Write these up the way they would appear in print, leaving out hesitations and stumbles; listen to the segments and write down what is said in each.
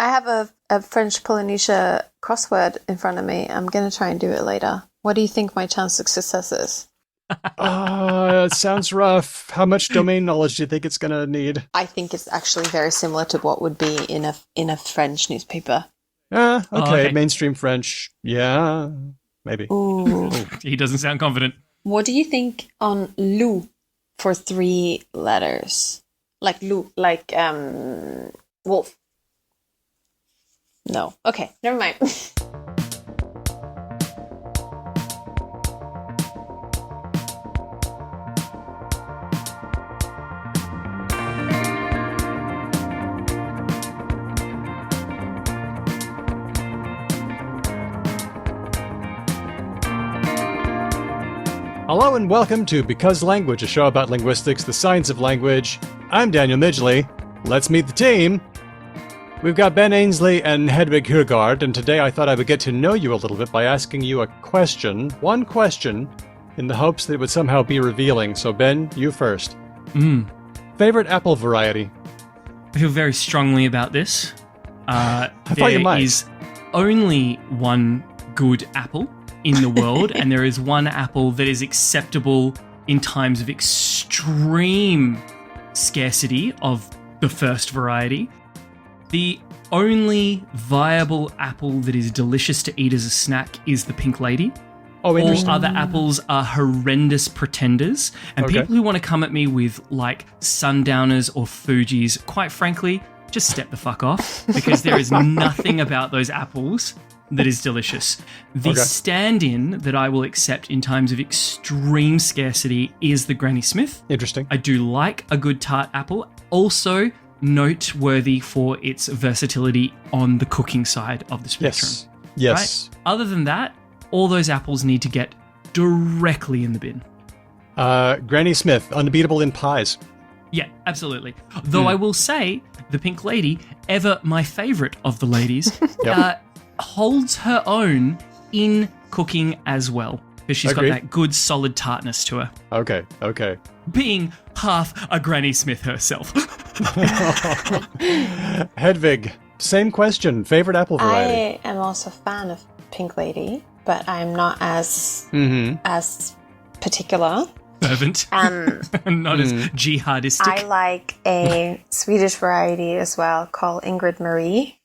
I have a French Polynesia crossword in front of me. I'm going to try and do it later. What do you think my chance of success is? It sounds rough. How much domain knowledge do you think it's going to need? I think it's actually very similar to what would be in a French newspaper. Okay. Mainstream French. Yeah, maybe. Ooh. He doesn't sound confident. What do you think on loup for 3 letters? Like loup, like wolf. No. Okay, never mind. Hello and welcome to Because Language, a show about linguistics, the science of language. I'm Daniel Midgley. Let's meet the team. We've got Ben Ainsley and Hedwig Hurgaard, and today I thought I would get to know you a little bit by asking you a question, one question, in the hopes that it would somehow be revealing. So Ben, you first. Favorite apple variety? I feel very strongly about this. I thought you might. There is only one good apple in the world, and there is one apple that is acceptable in times of extreme scarcity of the first variety. The only viable apple that is delicious to eat as a snack is the pink lady. Oh, interesting. All other apples are horrendous pretenders, and people who want to come at me with like Sundowners or Fujis, quite frankly, just step the fuck off, because there is nothing about those apples that is delicious. The stand-in that I will accept in times of extreme scarcity is the Granny Smith. Interesting. I do like a good tart apple. Also noteworthy for its versatility on the cooking side of the spectrum. Yes. Right? Other than that, all those apples need to get directly in the bin. Granny Smith, unbeatable in pies. Yeah, absolutely. Though I will say, the pink lady, ever my favourite of the ladies, holds her own in cooking as well, because she's got that good solid tartness to her. Okay. Being half a Granny Smith herself. Hedwig, same question. Favorite apple variety? I am also a fan of pink lady, but I'm not as particular. Fervent. Not as jihadistic. I like a Swedish variety as well called Ingrid Marie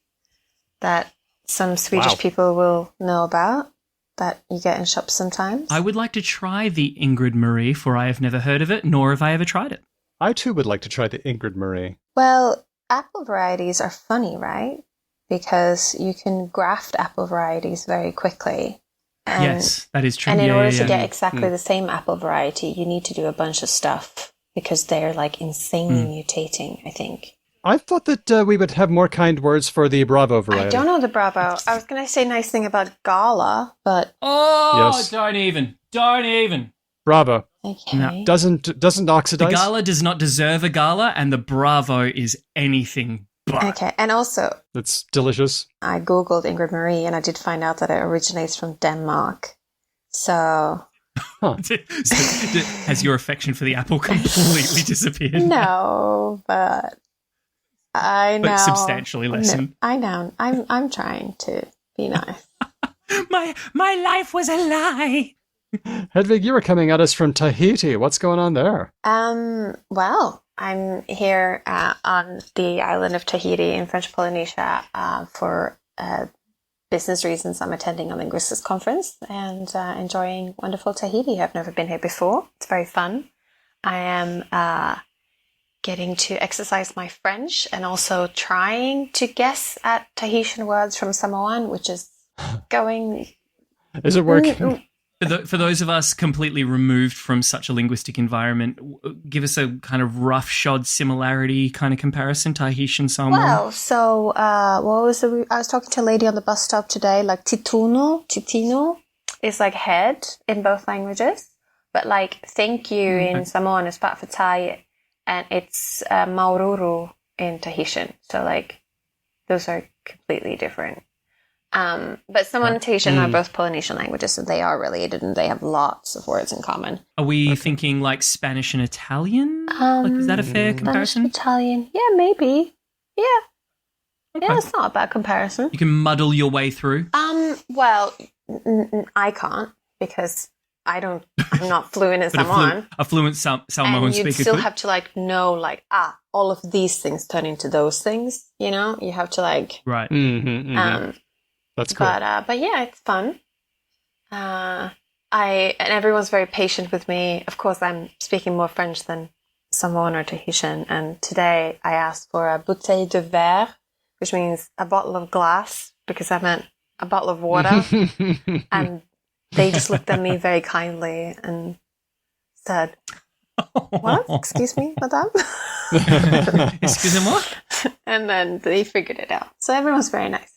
that some Swedish people will know about, that you get in shops sometimes. I would like to try the Ingrid Marie, for I have never heard of it, nor have I ever tried it. I too would like to try the Ingrid Marie. Well, apple varieties are funny, right? Because you can graft apple varieties very quickly. Yes, that is true. And in order to get exactly the same apple variety, you need to do a bunch of stuff, because they're like insanely mutating, I think. I thought that we would have more kind words for the Bravo variety. I don't know the Bravo. I was going to say a nice thing about Gala, but... Oh, yes. Don't even. Bravo. Okay. No. Doesn't oxidize. The Gala does not deserve a Gala, and the Bravo is anything but. Okay, and also... It's delicious. I googled Ingrid Marie, and I did find out that it originates from Denmark. So... Has your affection for the apple completely disappeared? No, but... But substantially lessened. I know. I'm trying to be nice. My life was a lie. Hedwig, you were coming at us from Tahiti. What's going on there? Well, I'm here on the island of Tahiti in French Polynesia for business reasons. I'm attending a linguistics conference and enjoying wonderful Tahiti. I've never been here before. It's very fun. I am getting to exercise my French and also trying to guess at Tahitian words from Samoan, which is going... Is it working? For those of us completely removed from such a linguistic environment, give us a kind of roughshod similarity kind of comparison, Tahitian Samoan. Well, so I was talking to a lady on the bus stop today, like titino is like head in both languages, but like thank you in Samoan is patfatai, and it's maururu in Tahitian. So like those are completely different. But Samoan and Tahitian are both Polynesian languages, so they are related and they have lots of words in common. Are we thinking like Spanish and Italian? Like, is that a fair comparison? Spanish, Italian, yeah, maybe, yeah. Yeah, it's not a bad comparison. You can muddle your way through. Well, I can't because I'm not fluent in someone. A fluent Samoan And speaker you'd still could. have to know all of these things turn into those things. You know, you have to Right. That's cool. But yeah, it's fun. And everyone's very patient with me. Of course, I'm speaking more French than Samoan or Tahitian. And today I asked for a bouteille de verre, which means a bottle of glass, because I meant a bottle of water. And they just looked at me very kindly and said, "What? Excuse me, madame?" Excusez-moi? And then they figured it out. So everyone's very nice.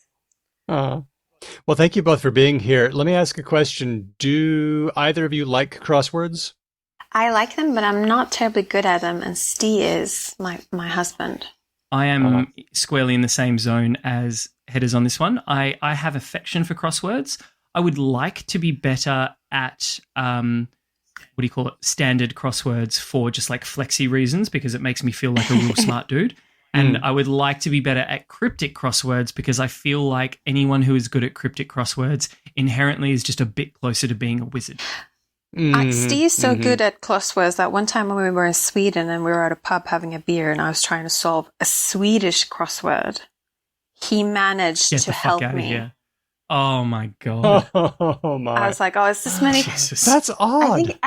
Well, thank you both for being here. Let me ask a question. Do either of you like crosswords? I like them, but I'm not terribly good at them. And Steve is my husband. I am squarely in the same zone as Headers on this one. I have affection for crosswords. I would like to be better at, standard crosswords for just like flexi reasons, because it makes me feel like a real smart dude. And I would like to be better at cryptic crosswords, because I feel like anyone who is good at cryptic crosswords inherently is just a bit closer to being a wizard. Steve's so good at crosswords that one time when we were in Sweden and we were at a pub having a beer and I was trying to solve a Swedish crossword, he managed to help me. Here. Oh my god! Oh my! I was like, "Oh, it's this many." Jesus. That's odd.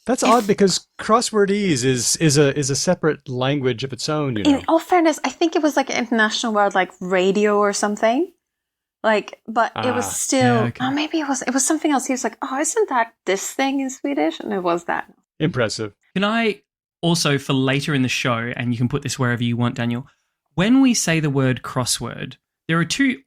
That's odd because crosswordese is a separate language of its own. You know. In all fairness, I think it was like an international word, like radio or something. But it was still. Oh, maybe it was something else. He was like, "Oh, isn't that this thing in Swedish?" And it was that. Impressive. Can I also, for later in the show, and you can put this wherever you want, Daniel, when we say the word crossword, there are two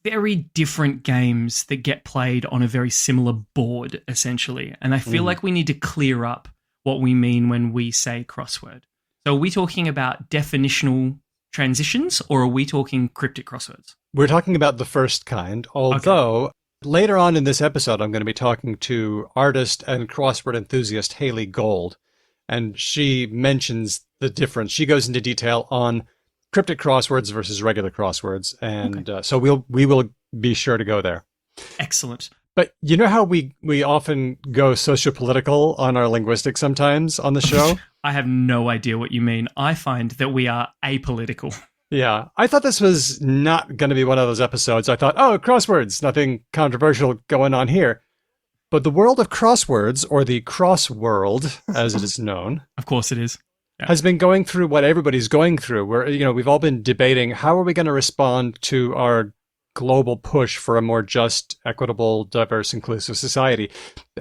very different games that get played on a very similar board, essentially. And I feel like we need to clear up what we mean when we say crossword. So are we talking about definitional transitions, or are we talking cryptic crosswords? We're talking about the first kind, although later on in this episode, I'm going to be talking to artist and crossword enthusiast Hayley Gold, and she mentions the difference. She goes into detail on cryptic crosswords versus regular crosswords, and so we will be sure to go there. Excellent. But you know how we often go sociopolitical on our linguistics sometimes on the show? I have no idea what you mean. I find that we are apolitical. Yeah, I thought this was not going to be one of those episodes. I thought, crosswords, nothing controversial going on here. But the world of crosswords, or the crossworld, as it is known, of course it is, has been going through what everybody's going through. Where we've all been debating how are we going to respond to our global push for a more just, equitable, diverse, inclusive society.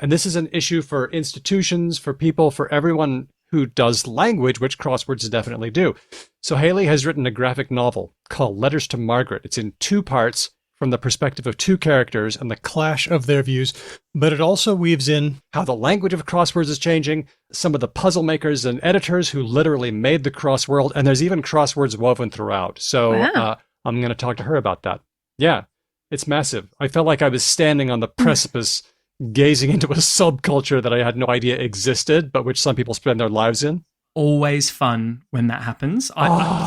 And this is an issue for institutions, for people, for everyone who does language, which crosswords definitely do. So Hayley has written a graphic novel called Letters to Margaret. It's in 2 parts from the perspective of 2 characters and the clash of their views. But it also weaves in how the language of crosswords is changing, some of the puzzle makers and editors who literally made the crossworld, and there's even crosswords woven throughout. So I'm going to talk to her about that. Yeah, it's massive. I felt like I was standing on the precipice, gazing into a subculture that I had no idea existed, but which some people spend their lives in. Always fun when that happens.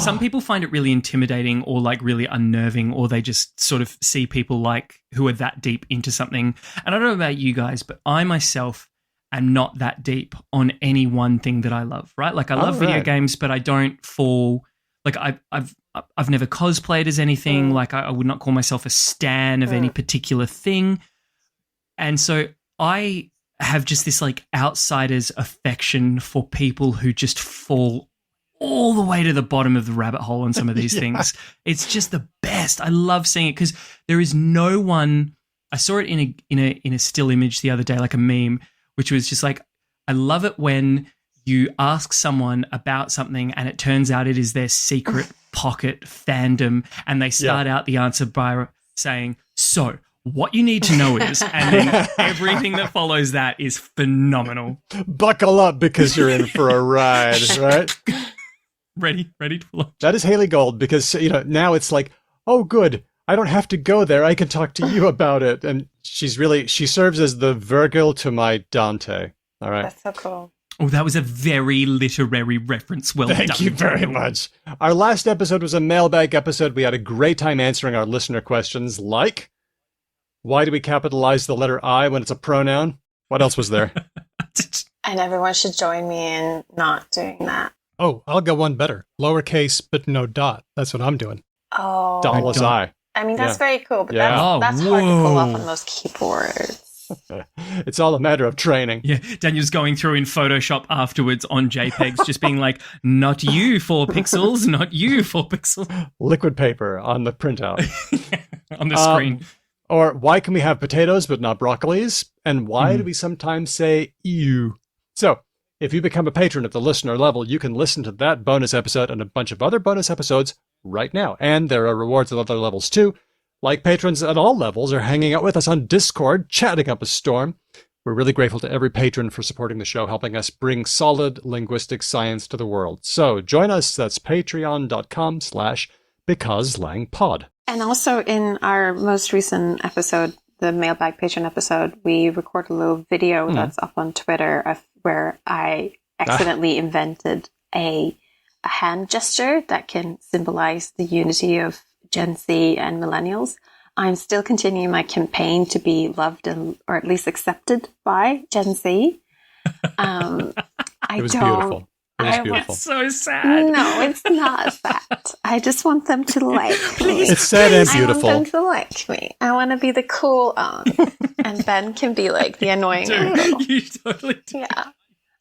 Some people find it really intimidating or like really unnerving, or they just sort of see people like who are that deep into something. And I don't know about you guys, but I myself am not that deep on any one thing that I love, right? Like I love video games, but I don't fall... Like I've never cosplayed as anything. Like I would not call myself a stan of any particular thing. And so I have just this like outsider's affection for people who just fall all the way to the bottom of the rabbit hole on some of these things. It's just the best. I love seeing it because there is no one. I saw it in a still image the other day, like a meme, which was just like, I love it when you ask someone about something and it turns out it is their secret pocket fandom, and they start out the answer by saying, "So what you need to know is," and then everything that follows that is phenomenal. Buckle up because you're in for a ride, right? Ready to pull up. That is Hayley Gold, because now it's like, oh good, I don't have to go there. I can talk to you about it. And she serves as the Virgil to my Dante. All right. That's so cool. Oh, that was a very literary reference. Well done. Thank you very much. Our last episode was a mailbag episode. We had a great time answering our listener questions like, why do we capitalize the letter I when it's a pronoun? What else was there? And everyone should join me in not doing that. Oh, I'll go one better. Lowercase, but no dot. That's what I'm doing. Oh. Dollars I. I mean, that's very cool, but Yeah. that's hard to pull off on those keyboards. It's all a matter of training. Yeah, Daniel's going through in Photoshop afterwards on JPEGs, just being like, not you 4 pixels, not you 4 pixels. Liquid paper on the printout. On the screen. Or why can we have potatoes but not broccolis? And why do we sometimes say ew? So, if you become a patron at the listener level, you can listen to that bonus episode and a bunch of other bonus episodes right now. And there are rewards at other levels too. Like patrons at all levels are hanging out with us on Discord, chatting up a storm. We're really grateful to every patron for supporting the show, helping us bring solid linguistic science to the world. So join us. That's patreon.com/becauselangpod. And also in our most recent episode, the mailbag patron episode, we recorded a little video that's up on Twitter of where I accidentally invented a hand gesture that can symbolize the unity of Gen Z and millennials. I'm still continuing my campaign to be loved or at least accepted by Gen Z. It was beautiful. It was beautiful. It's so sad. No, it's not that. I just want them to like me. It's sad and beautiful. I want them to like me. I want to be the cool aunt. And Ben can be like the annoying uncle. You totally do. Yeah.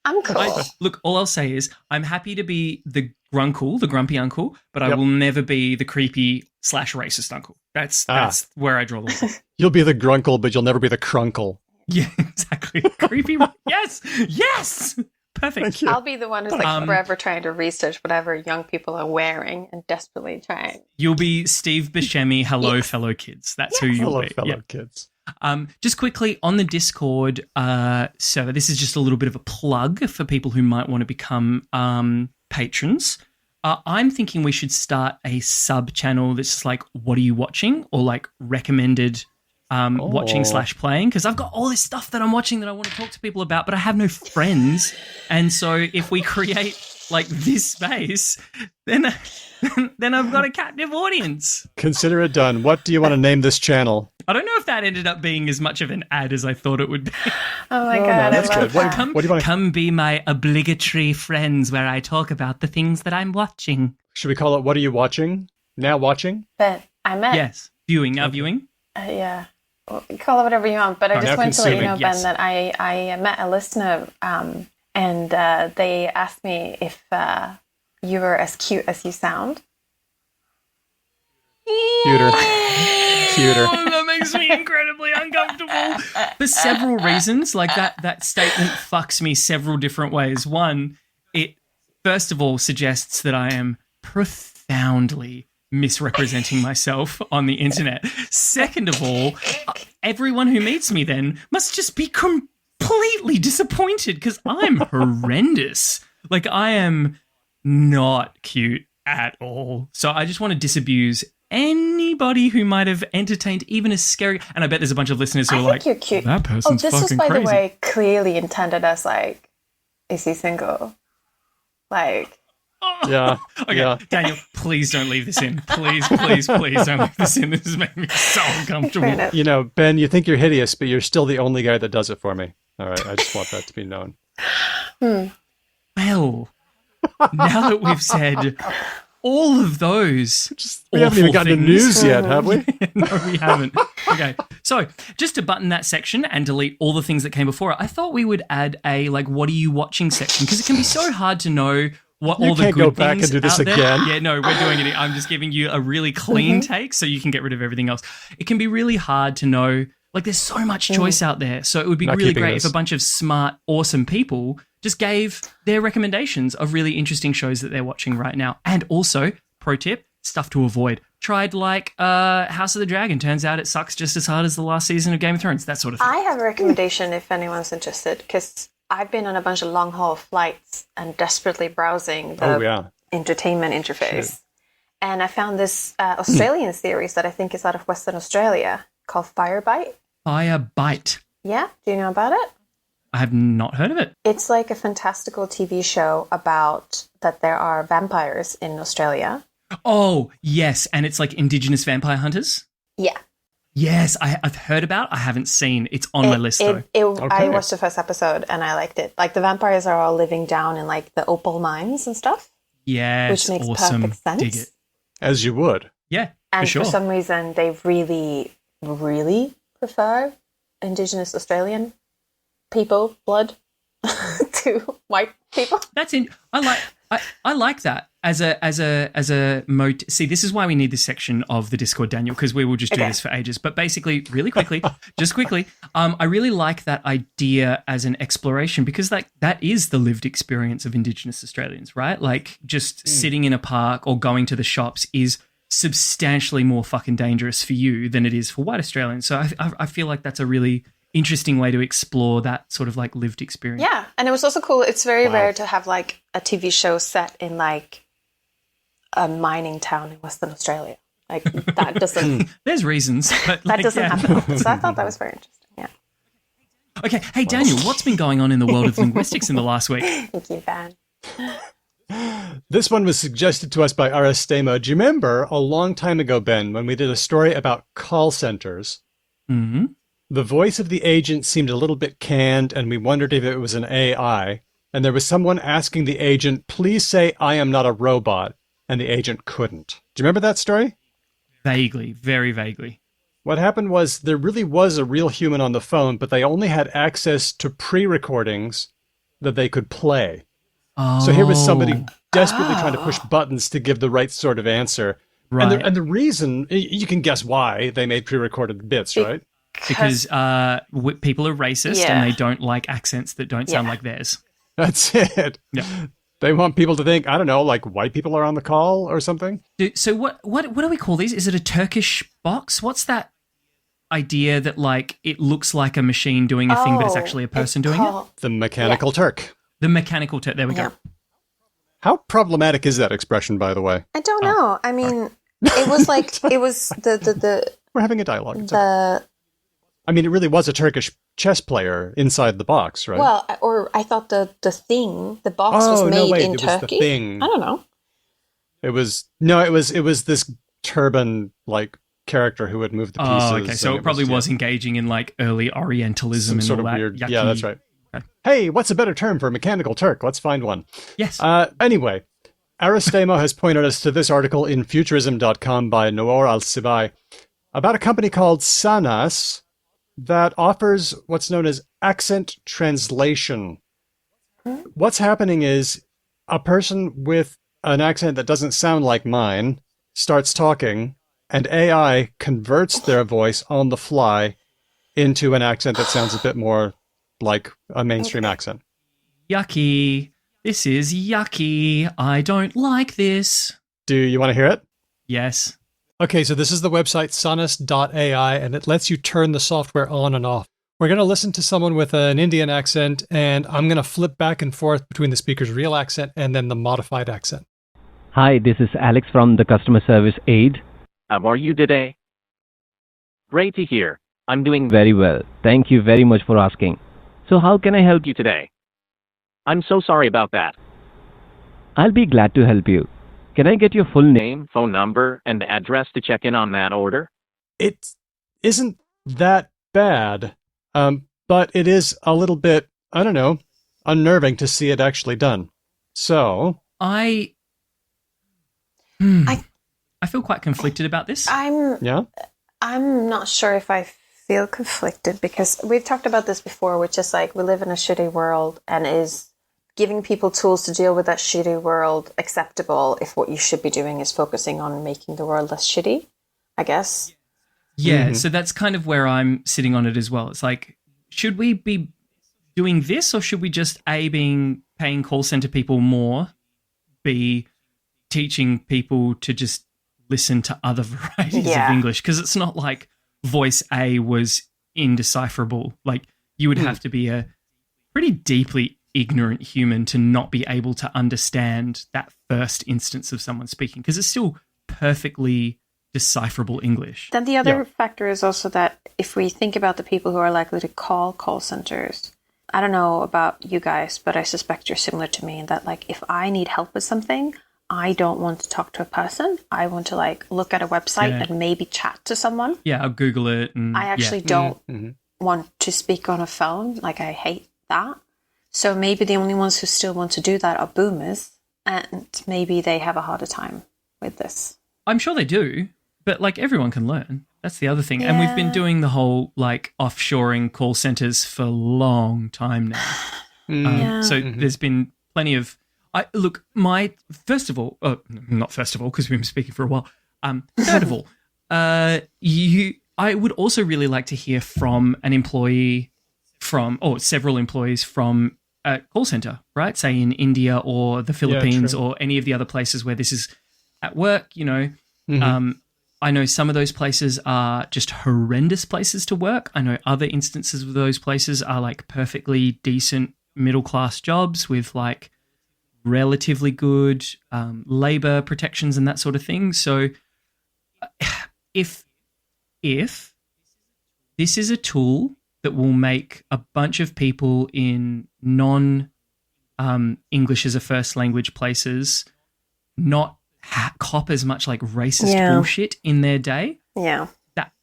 I'm cool. Look, all I'll say is I'm happy to be the grunkle, the grumpy uncle, but I will never be the creepy / racist uncle. That's where I draw the line. You'll be the grunkle, but you'll never be the crunkle. Yeah, exactly. Creepy. Yes. Perfect. Thank you. I'll be the one who's like forever trying to research whatever young people are wearing and desperately trying. You'll be Steve Buscemi. Hello, fellow kids. That's who you'll be. Fellow kids. Just quickly on the Discord server, this is just a little bit of a plug for people who might want to become patrons. I'm thinking we should start a sub channel that's just like, what are you watching? Or like recommended watching / playing, because I've got all this stuff that I'm watching that I want to talk to people about, but I have no friends. And so if we create like this space, then I've got a captive audience. Consider it done. What do you want to name this channel? I don't know if that ended up being as much of an ad as I thought it would be. Oh my God, that's I love good. that. What do you want to... Come be my obligatory friends where I talk about the things that I'm watching. Should we call it What Are You Watching? Now Watching? Ben, I met. Yes. Viewing, now viewing. Yeah. Well, call it whatever you want, but I just want to let you know, Ben, yes. that I met a listener and they asked me if you were as cute as you sound. Cuter. Oh, that makes me incredibly uncomfortable. For several reasons, like that statement fucks me several different ways. One, it first of all suggests that I am profoundly misrepresenting myself on the internet. Second of all, everyone who meets me then must just be completely disappointed because I'm horrendous. Like, I am not cute at all. So I just want to disabuse anybody who might have entertained even a scary... And I bet there's a bunch of listeners who are like, you're cute. That person's this fucking was, by crazy. the way, clearly intended as like, is he single? Like... Yeah. Okay, Yeah. Daniel, please don't leave this in. Please don't leave this in. This is making me so uncomfortable. Fair enough. You know, Ben, you think you're hideous, but you're still the only guy that does it for me. All right, I just want that to be known. Well, now that we've said all of those We haven't even gotten to things. news yet, have we? No, we haven't. Okay, so just to button that section and delete all the things that came before it, I thought we would add a, like, what are you watching section? Because it can be so hard to know what You all the can't good go back things and do this out there. again. Yeah, no, we're doing it. I'm just giving you a really clean take so you can get rid of everything else. It can be really hard to know. Like, there's so much choice out there. So it would be Not really keeping great this. if a bunch of smart, awesome people just gave their recommendations of really interesting shows that they're watching right now. And also, pro tip, stuff to avoid. Tried like House of the Dragon. Turns out it sucks just as hard as the last season of Game of Thrones. That sort of thing. I have a recommendation if anyone's interested, because I've been on a bunch of long-haul flights and desperately browsing the entertainment interface. And I found this Australian series that I think is out of Western Australia called Firebite. Firebite. Yeah? Do you know about it? I have not heard of it. It's like a fantastical TV show about that there are vampires in Australia. Oh, yes. And it's like Indigenous vampire hunters? Yeah. Yes, I've heard about. I haven't seen. It's on my list, though. I watched the first episode and I liked it. Like the vampires are all living down in like the opal mines and stuff. Yes, which makes awesome. perfect sense. Dig it. As you would. Yeah, and for for some reason, they really, really prefer Indigenous Australian people blood to white people. That's in. I like that as a mode. See, this is why we need this section of the Discord, Daniel, because we will just do this for ages. But basically, really quickly, I really like that idea as an exploration because that is the lived experience of Indigenous Australians, right? Like just sitting in a park or going to the shops is substantially more fucking dangerous for you than it is for white Australians. So I feel like that's a really interesting way to explore that sort of like lived experience. Yeah, and it was also cool. It's very rare to have like a TV show set in like a mining town in Western Australia. Like that doesn't. There's reasons, but that doesn't happen. So I thought that was very interesting. Yeah. Okay, hey Daniel, what's been going on in the world of linguistics in the last week? Thank you, Ben. This one was suggested to us by Aristemo. Do you remember a long time ago, Ben, when we did a story about call centers? Mm-hmm. The voice of the agent seemed a little bit canned, and we wondered if it was an AI. And there was someone asking the agent, please say, I am not a robot. And the agent couldn't. Do you remember that story? Vaguely, very vaguely. What happened was there really was a real human on the phone, but they only had access to pre-recordings that they could play. Oh. So here was somebody desperately trying to push buttons to give the right sort of answer. Right. And the reason, you can guess why they made pre-recorded bits, right? Because people are racist and they don't like accents that don't sound like theirs. That's it. Yeah. They want people to think, I don't know, like white people are on the call or something. So what do we call these? Is it a Turkish box? What's that idea that like it looks like a machine doing a thing, but it's actually a person doing it? The mechanical Turk. The mechanical Turk. There we go. How problematic is that expression, by the way? I don't know. I mean, it was like it was the We're having a dialogue. the I mean, it really was a Turkish chess player inside the box, right? well, or I thought the box was made in it Turkey. Was the thing. I don't know. It was this turban like character who would move the pieces. Oh, okay. So it probably was engaging in like early Orientalism and sort all of that. weird. Yucky. Yeah, that's right. Okay. Hey, what's a better term for a mechanical Turk? Let's find one. Yes. Anyway, Aristemo has pointed us to this article in futurism.com by Noor Al-Sibai about a company called Sanas that offers what's known as accent translation. What's happening is a person with an accent that doesn't sound like mine starts talking, and AI converts their voice on the fly into an accent that sounds a bit more like a mainstream accent. Yucky. This is yucky. I don't like this. Do you want to hear it? Yes. Okay, so this is the website sonus.ai, and it lets you turn the software on and off. We're going to listen to someone with an Indian accent, and I'm going to flip back and forth between the speaker's real accent and then the modified accent. Hi, this is Alex from the customer service aid. How are you today? Great to hear. I'm doing Very well. Thank you very much for asking. So how can I help you? you today. I'm so sorry about that. I'll be glad to help you. Can I get your full name? Name, phone number, and address to check in on that order? It isn't that bad, but it is a little bit, I don't know, unnerving to see it actually done. So... I feel quite conflicted about this. I'm not sure if I feel conflicted because we've talked about this before, which is like we live in a shitty world, and is giving people tools to deal with that shitty world acceptable if what you should be doing is focusing on making the world less shitty, I guess. Yeah, so that's kind of where I'm sitting on it as well. It's like, should we be doing this, or should we just paying call center people more, B, teaching people to just listen to other varieties of English? Because it's not like voice A was indecipherable. Like you would have to be a pretty deeply ignorant human to not be able to understand that first instance of someone speaking, because it's still perfectly decipherable English. Then the other factor is also that if we think about the people who are likely to call centers, I don't know about you guys, but I suspect you're similar to me in that, like, if I need help with something, I don't want to talk to a person. I want to, like, look at a website and maybe chat to someone. Yeah, I'll Google it. And, I actually don't want to speak on a phone. Like, I hate that. So maybe the only ones who still want to do that are boomers, and maybe they have a harder time with this. I'm sure they do, but, like, everyone can learn. That's the other thing. Yeah. And we've been doing the whole, like, offshoring call centers for a long time now. So there's been plenty of... not first of all, because we've been speaking for a while. Third of all, I would also really like to hear from an employee several employees from a call center, right? Say in India or the Philippines or any of the other places where this is at work, you know. I know some of those places are just horrendous places to work. I know other instances of those places are like perfectly decent middle-class jobs with like relatively good labor protections and that sort of thing. So if this is a tool that will make a bunch of people in non-English as a first language places not cop as much like racist bullshit in their day. Yeah.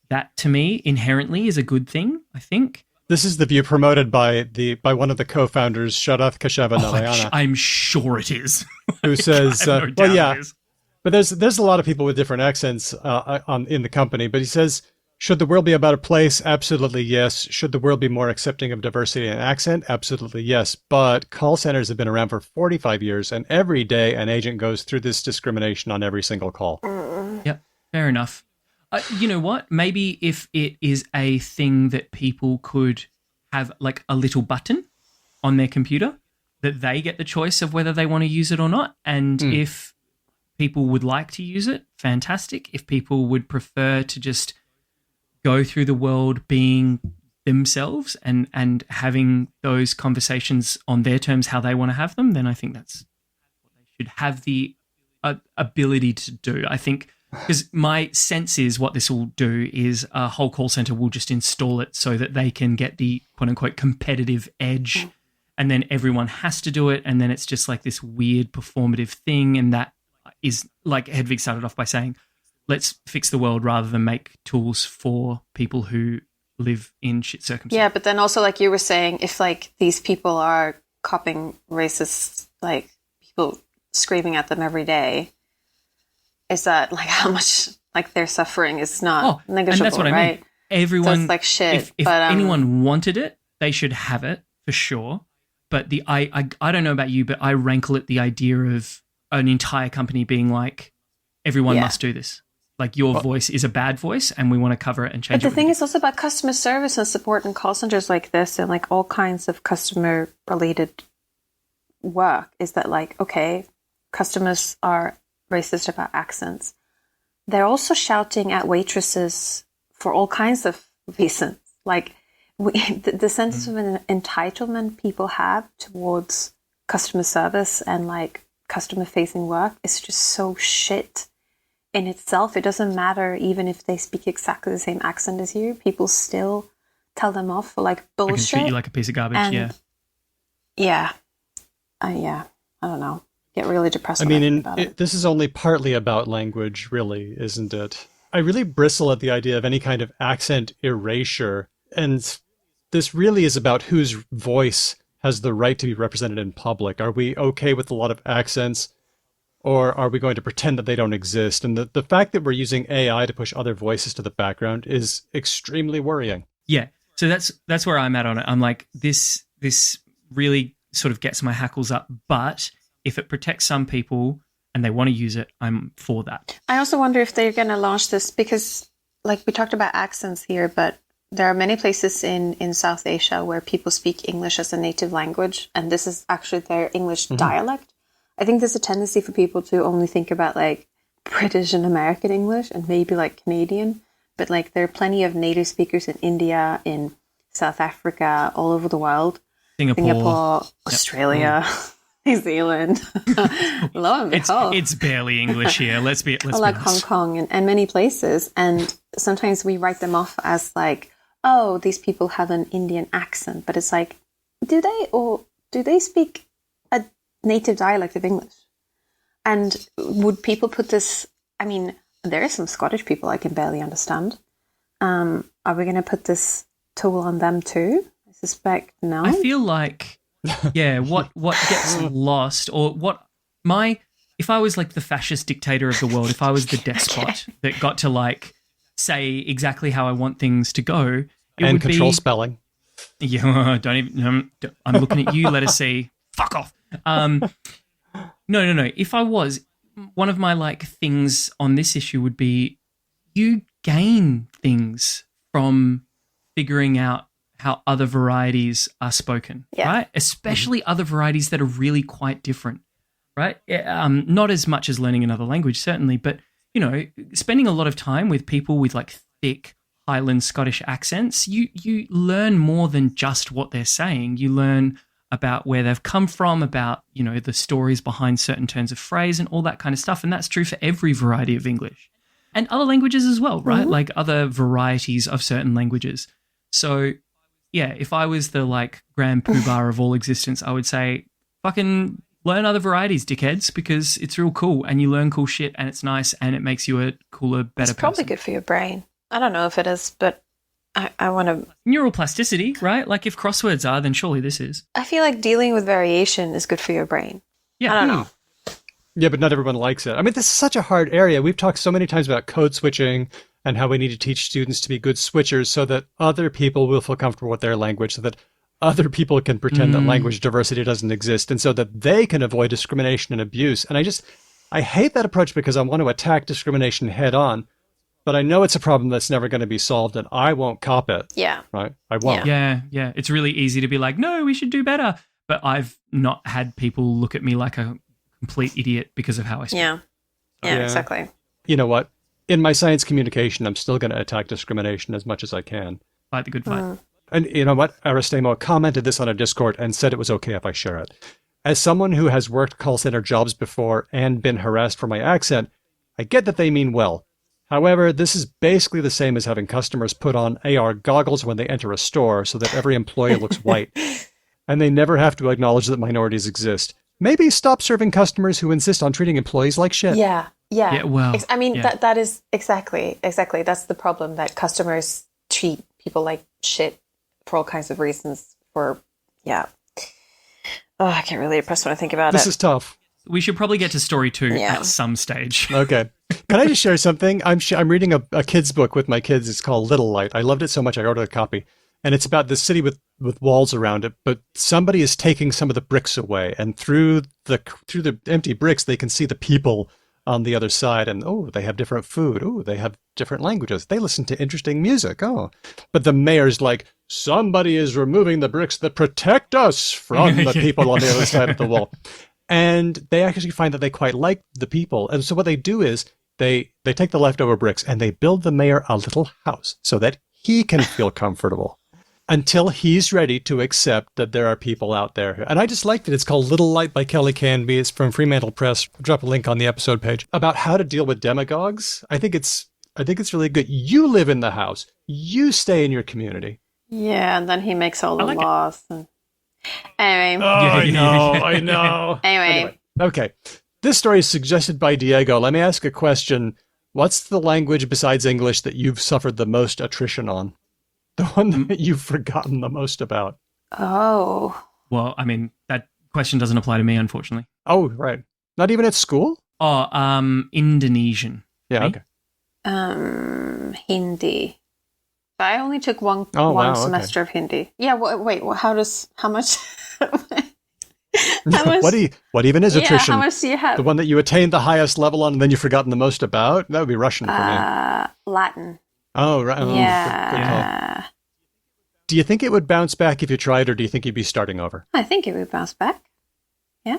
That to me inherently is a good thing, I think. This is the view promoted by one of the co-founders, Sharath Kashava Narayana. I'm sure it is. Who says, but there's a lot of people with different accents in the company, but he says, should the world be about a place? Absolutely yes. Should the world be more accepting of diversity and accent? Absolutely yes. But call centers have been around for 45 years, and every day an agent goes through this discrimination on every single call. Yep, fair enough. You know what? Maybe if it is a thing that people could have like a little button on their computer that they get the choice of whether they want to use it or not. And if people would like to use it, fantastic. If people would prefer to just go through the world being themselves and having those conversations on their terms, how they want to have them, then I think that's what they should have the ability to do. I think because my sense is what this will do is a whole call center will just install it so that they can get the quote unquote competitive edge, and then everyone has to do it, and then it's just like this weird performative thing. And that is like Hedvig started off by saying, let's fix the world rather than make tools for people who live in shit circumstances. Yeah, but then also, like you were saying, if like these people are copying racist, like people screaming at them every day, is that like how much like their suffering is not negligible, and that's what I right? mean. Everyone, so like shit. If anyone wanted it, they should have it for sure. But I don't know about you, but I rankle at the idea of an entire company being like, everyone must do this. Like your voice is a bad voice and we want to cover it and change it. But the thing is also about customer service and support in call centers like this and like all kinds of customer related work is that like, okay, customers are racist about accents. They're also shouting at waitresses for all kinds of reasons. Like the sense of an entitlement people have towards customer service and like customer facing work is just so shit in itself. It doesn't matter even if they speak exactly the same accent as you. People still tell them off for like bullshit. I can treat you like a piece of garbage. And yeah. I don't know. Get really depressed. I mean, this is only partly about language, really, isn't it? I really bristle at the idea of any kind of accent erasure, and this really is about whose voice has the right to be represented in public. Are we okay with a lot of accents? Or are we going to pretend that they don't exist? And the fact that we're using AI to push other voices to the background is extremely worrying. Yeah. So that's where I'm at on it. I'm like, this really sort of gets my hackles up. But if it protects some people and they want to use it, I'm for that. I also wonder if they're going to launch this because, like, we talked about accents here, but there are many places in South Asia where people speak English as a native language. And this is actually their English dialect. I think there's a tendency for people to only think about like British and American English and maybe like Canadian, but like there are plenty of native speakers in India, in South Africa, all over the world. Singapore, Australia, New Zealand. Lo and behold. It's barely English here. Let's be like honest. Hong Kong and many places. And sometimes we write them off as like, oh, these people have an Indian accent, but it's like, do they speak a native dialect of English? And would people put this? I mean, there are some Scottish people I can barely understand. Are we going to put this tool on them too? I suspect no. I feel like, yeah, what gets lost, or if I was like the fascist dictator of the world, if I was the despot that got to like say exactly how I want things to go, and control spelling. Yeah, don't even. I'm looking at you. Let us see. Fuck off. No. If I was, one of my like things on this issue would be you gain things from figuring out how other varieties are spoken, right? Especially other varieties that are really quite different, right? Not as much as learning another language, certainly, but, you know, spending a lot of time with people with like thick Highland Scottish accents, you learn more than just what they're saying. You learn about where they've come from, about, you know, the stories behind certain turns of phrase and all that kind of stuff. And that's true for every variety of English and other languages as well, right? Like other varieties of certain languages. So yeah, if I was the like grand poobah of all existence, I would say fucking learn other varieties, dickheads, because it's real cool and you learn cool shit and it's nice and it makes you a cooler, better person. It's probably good for your brain. I don't know if it is, but I want to... Neuroplasticity, right? Like if crosswords are, then surely this is. I feel like dealing with variation is good for your brain. Yeah. I don't know. Yeah, but not everyone likes it. I mean, this is such a hard area. We've talked so many times about code switching and how we need to teach students to be good switchers so that other people will feel comfortable with their language, so that other people can pretend that language diversity doesn't exist, and so that they can avoid discrimination and abuse. And I hate that approach because I want to attack discrimination head on. But I know it's a problem that's never going to be solved, and I won't cop it. Yeah. Right? I won't. Yeah. It's really easy to be like, no, we should do better. But I've not had people look at me like a complete idiot because of how I speak. Yeah, exactly. You know what? In my science communication, I'm still going to attack discrimination as much as I can. Fight the good fight. And you know what? Aristemo commented this on a Discord and said it was okay if I share it. As someone who has worked call center jobs before and been harassed for my accent, I get that they mean well. However, this is basically the same as having customers put on AR goggles when they enter a store so that every employee looks white, and they never have to acknowledge that minorities exist. Maybe stop serving customers who insist on treating employees like shit. Yeah. Well, I mean, that is exactly. That's the problem, that customers treat people like shit for all kinds of reasons. Oh, I can't really impress when I think about it. This is tough. We should probably get to story 2 at some stage. Okay. Can I just share something? I'm reading a kid's book with my kids. It's called Little Light. I loved it so much I ordered a copy. And it's about this city with walls around it, but somebody is taking some of the bricks away. And through the empty bricks, they can see the people on the other side. And, oh, they have different food. Oh, they have different languages. They listen to interesting music. Oh. But the mayor's like, somebody is removing the bricks that protect us from the people on the other side of the wall. And they actually find that they quite like the people. And so what they do is they take the leftover bricks and they build the mayor a little house so that he can feel comfortable until he's ready to accept that there are people out there. And I just liked it. It's called Little Light by Kelly Canby. It's from Fremantle Press. I'll drop a link on the episode page about how to deal with demagogues. I think it's really good. You live in the house. You stay in your community. Yeah, and then he makes all the laws. Anyway. Oh, I know. Anyway. Okay. This story is suggested by Diego. Let me ask a question. What's the language besides English that you've suffered the most attrition on? The one that you've forgotten the most about? Oh. Well, I mean, that question doesn't apply to me, unfortunately. Oh, right. Not even at school? Oh, Indonesian. Yeah, okay. Hindi. I only took one semester of Hindi. Yeah, wait, how much? What even is attrition? How much do you have? The one that you attained the highest level on and then you've forgotten the most about? That would be Russian for me. Latin. Oh, right. Oh, yeah. Good call. Do you think it would bounce back if you tried, or do you think you'd be starting over? I think it would bounce back. Yeah.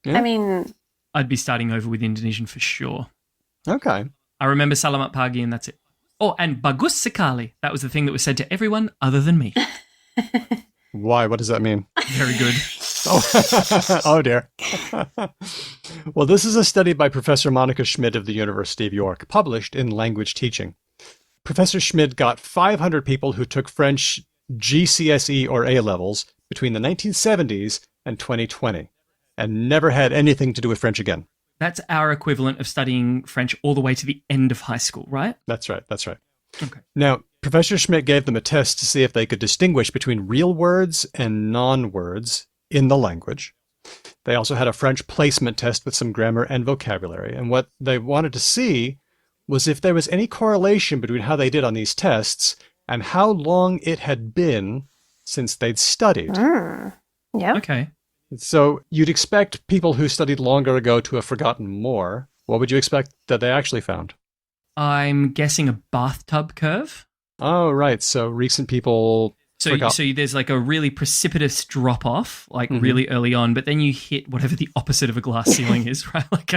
I mean... I'd be starting over with Indonesian for sure. Okay. I remember Salamat Pagi and that's it. Oh, and Bagus Sekali. That was the thing that was said to everyone other than me. Why? What does that mean? Very good. Oh dear. Well, this is a study by Professor Monica Schmidt of the University of York, published in Language Teaching. Professor Schmidt got 500 people who took French GCSE or A-levels, between the 1970s and 2020 and never had anything to do with French again. That's our equivalent of studying French all the way to the end of high school, right? That's right. That's right. Okay. Now, Professor Schmidt gave them a test to see if they could distinguish between real words and non-words in the language. They also had a French placement test with some grammar and vocabulary. And what they wanted to see was if there was any correlation between how they did on these tests and how long it had been since they'd studied. Yeah. Okay. So you'd expect people who studied longer ago to have forgotten more. What would you expect that they actually found? I'm guessing a bathtub curve. Oh, right. So recent people forgot. So there's like a really precipitous drop off, like really early on, but then you hit whatever the opposite of a glass ceiling is, right? Like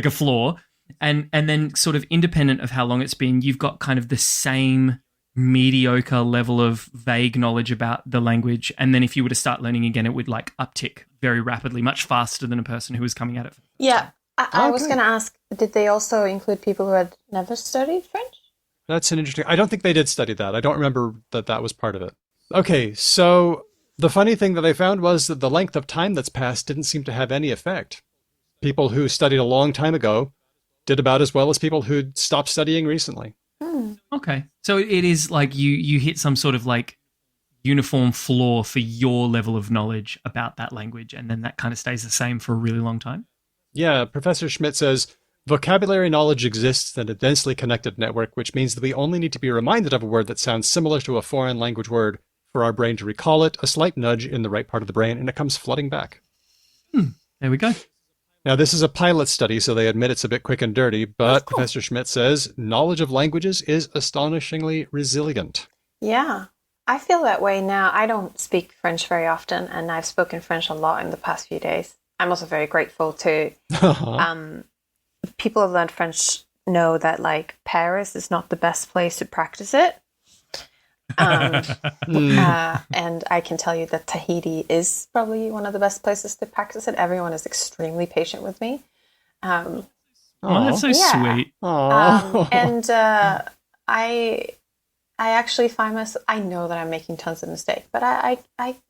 a floor, and then sort of independent of how long it's been, you've got kind of the same mediocre level of vague knowledge about the language, and then if you were to start learning again, it would like uptick very rapidly, much faster than a person who was coming at it. Yeah. I was going to ask, did they also include people who had never studied French? That's an interesting... I don't think they did study that. I don't remember that was part of it. Okay, so the funny thing that they found was that the length of time that's passed didn't seem to have any effect. People who studied a long time ago did about as well as people who'd stopped studying recently. Okay. So it is like you hit some sort of like uniform floor for your level of knowledge about that language, and then that kind of stays the same for a really long time? Yeah, Professor Schmidt says, vocabulary knowledge exists in a densely connected network, which means that we only need to be reminded of a word that sounds similar to a foreign language word for our brain to recall it, a slight nudge in the right part of the brain, and it comes flooding back. There we go. Now, this is a pilot study, so they admit it's a bit quick and dirty, but cool. Professor Schmidt says knowledge of languages is astonishingly resilient. Yeah, I feel that way now. I don't speak French very often, and I've spoken French a lot in the past few days. I'm also very grateful to people who learned French know that like Paris is not the best place to practice it. And I can tell you that Tahiti is probably one of the best places to practice it. Everyone is extremely patient with me. Oh, that's so sweet. And I actually find myself, I know that I'm making tons of mistakes, but I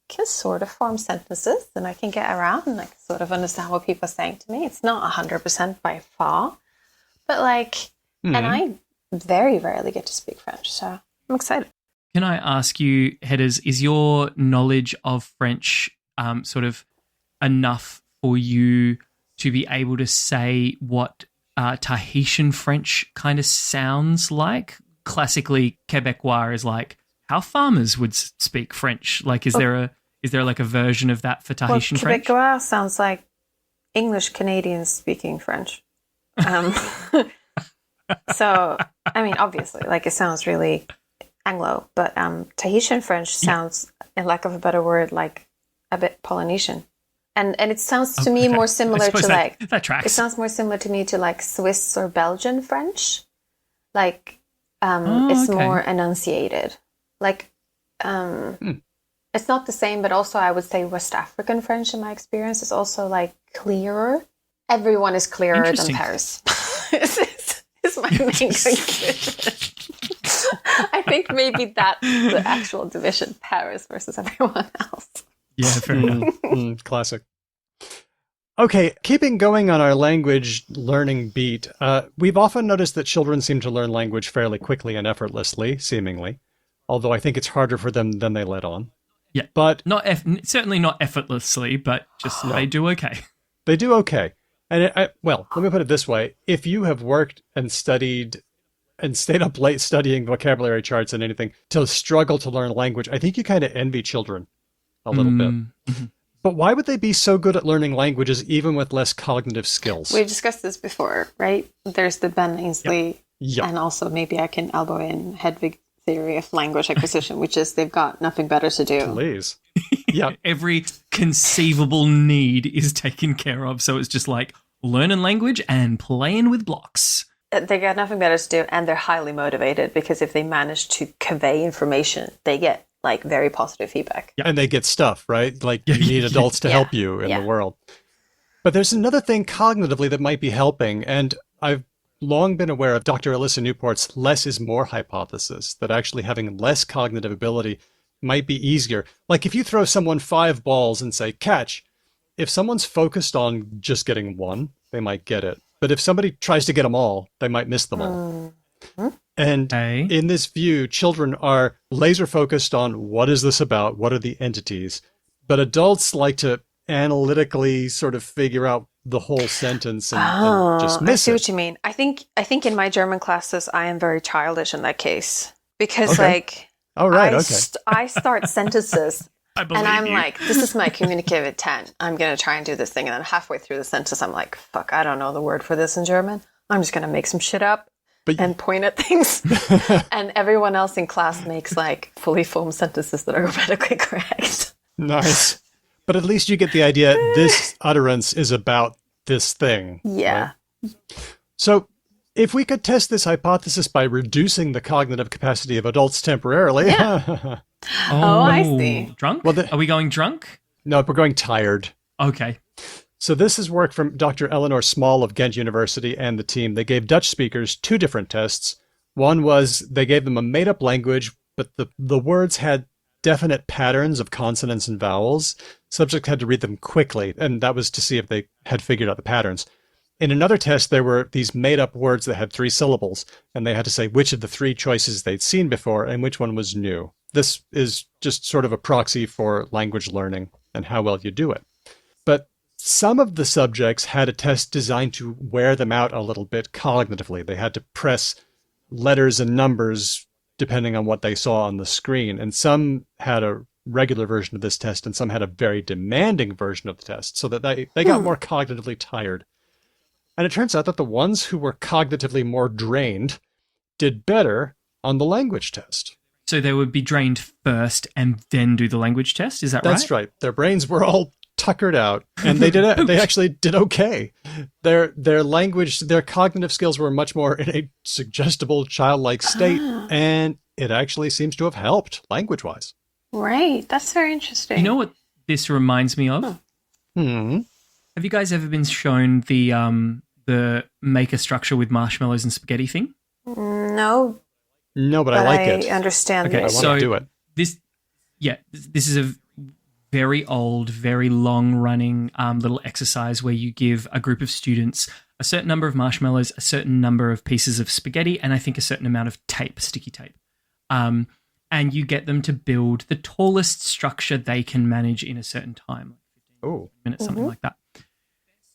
can sort of form sentences and I can get around and I can sort of understand what people are saying to me. It's not 100% by far, but like, and I very rarely get to speak French, so I'm excited. Can I ask you, Headers, is your knowledge of French sort of enough for you to be able to say what Tahitian French kind of sounds like? Classically, Quebecois is like how farmers would speak French. Like, is there like a version of that for Tahitian French? Quebecois sounds like English Canadians speaking French. So, I mean, obviously, like it sounds really Anglo, but Tahitian French sounds, in lack of a better word, like a bit Polynesian. And it sounds to me more similar to like that tracks. It sounds more similar to me to like Swiss or Belgian French. Like it's more enunciated. Like it's not the same, but also I would say West African French in my experience is also like clearer. Everyone is clearer than Paris. is my main conclusion. I think maybe that's the actual division, Paris versus everyone else. Yeah, fair enough. Classic. Okay, keeping going on our language learning beat, we've often noticed that children seem to learn language fairly quickly and effortlessly, seemingly, although I think it's harder for them than they let on. Yeah, but certainly not effortlessly, but just they do okay. They do okay. And well, let me put it this way. If you have worked and studied and stayed up late studying vocabulary charts and anything to struggle to learn language, I think you kind of envy children a little bit. Mm-hmm. But why would they be so good at learning languages even with less cognitive skills? We've discussed this before, right? There's the Ben Ainsley, and also maybe I can elbow in Hedvig theory of language acquisition, which is they've got nothing better to do. Please. Yeah. Every conceivable need is taken care of. So it's just like learning language and playing with blocks. They got nothing better to do, and they're highly motivated because if they manage to convey information, they get like very positive feedback. Yeah, and they get stuff, right? Like you need adults to help you in the world. But there's another thing cognitively that might be helping, and I've long been aware of Dr. Alyssa Newport's less is more hypothesis, that actually having less cognitive ability might be easier. Like if you throw someone 5 balls and say, catch, if someone's focused on just getting one, they might get it. But if somebody tries to get them all, they might miss them all. And in this view, children are laser focused on what is this about? What are the entities? But adults like to analytically sort of figure out the whole sentence and just miss it. I see what you mean. I think in my German classes, I am very childish in that case because I start sentences and I'm like, this is my communicative intent. I'm going to try and do this thing. And then halfway through the sentence, I'm like, fuck, I don't know the word for this in German. I'm just going to make some shit up and point at things. And everyone else in class makes like fully formed sentences that are grammatically correct. Nice. But at least you get the idea this utterance is about this thing. Yeah. Right? So if we could test this hypothesis by reducing the cognitive capacity of adults temporarily. Yeah. I see. Drunk? Are we going drunk? No, we're going tired. Okay. So this is work from Dr. Eleanor Small of Ghent University and the team. They gave Dutch speakers 2 different tests. One was they gave them a made-up language, but the words had definite patterns of consonants and vowels. Subjects had to read them quickly, and that was to see if they had figured out the patterns. In another test, there were these made-up words that had 3 syllables, and they had to say which of the 3 choices they'd seen before and which one was new. This is just sort of a proxy for language learning and how well you do it. But some of the subjects had a test designed to wear them out a little bit cognitively. They had to press letters and numbers depending on what they saw on the screen. And some had a regular version of this test and some had a very demanding version of the test so that they got more cognitively tired. And it turns out that the ones who were cognitively more drained did better on the language test. So they would be drained first and then do the language test? Is that right? That's right. Their brains were all tuckered out and they actually did okay. Their language, their cognitive skills were much more in a suggestible childlike state and it actually seems to have helped language-wise. Right. That's very interesting. You know what this reminds me of? Have you guys ever been shown the make a structure with marshmallows and spaghetti thing? No. No, but I like it. I understand. Okay, I want to do it. This is a very old, very long-running little exercise where you give a group of students a certain number of marshmallows, a certain number of pieces of spaghetti, and I think a certain amount of tape, sticky tape. And you get them to build the tallest structure they can manage in a certain time, like 15 minutes, something like that.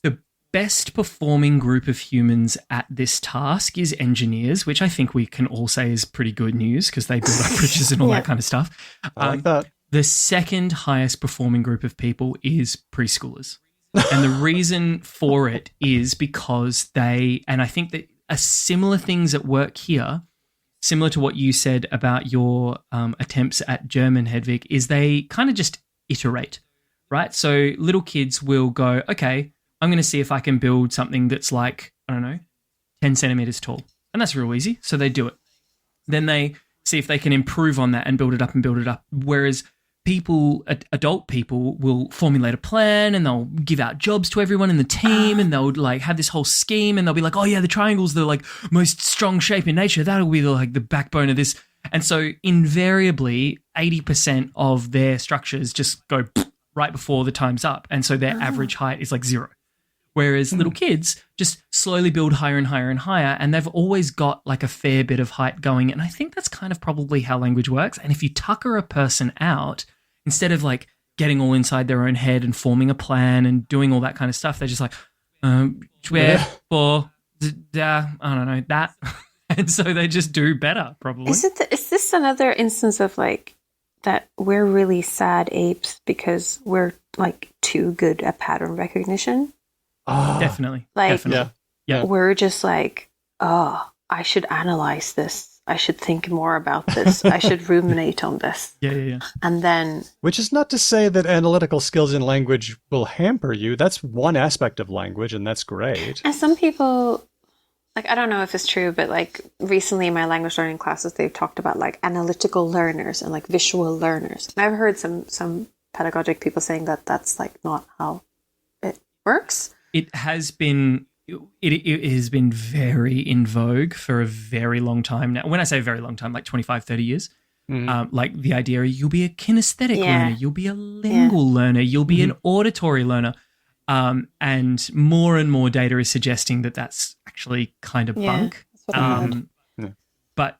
The best performing group of humans at this task is engineers, which I think we can all say is pretty good news because they build up bridges and all that kind of stuff. I like that. The second highest performing group of people is preschoolers. And the reason for it is because and I think that similar things at work here, similar to what you said about your attempts at German, Hedvig, is they kind of just iterate, right? So little kids will go, okay, I'm going to see if I can build something that's like, I don't know, 10 centimeters tall. And that's real easy. So they do it. Then they see if they can improve on that and build it up and build it up. Whereas adult people will formulate a plan and they'll give out jobs to everyone in the team and they'll like have this whole scheme and they'll be like, oh yeah, the triangle's the like most strong shape in nature. That'll be the backbone of this. And so invariably 80% of their structures just go right before the time's up. And so their average height is like 0. Whereas little kids just slowly build higher and higher and higher, and they've always got like a fair bit of height going. And I think that's kind of probably how language works. And if you tucker a person out, instead of like getting all inside their own head and forming a plan and doing all that kind of stuff, they're just like, I don't know, that. And so they just do better, probably. Is this another instance of like that we're really sad apes because we're like too good at pattern recognition? Definitely. Like, definitely. Yeah. We're just like, I should analyze this. I should think more about this. I should ruminate on this. Yeah. And then... Which is not to say that analytical skills in language will hamper you. That's one aspect of language, and that's great. And some people, like, I don't know if it's true, but like recently in my language learning classes, they've talked about like analytical learners and like visual learners. And I've heard some pedagogic people saying that that's like not how it works. It has been... It has been very in vogue for a very long time now. When I say very long time, like 25, 30 years. Like the idea you'll be a kinesthetic Yeah. learner, you'll be a lingual learner, you'll be an auditory learner. And more data is suggesting that that's actually kind of bunk. That's what I heard. But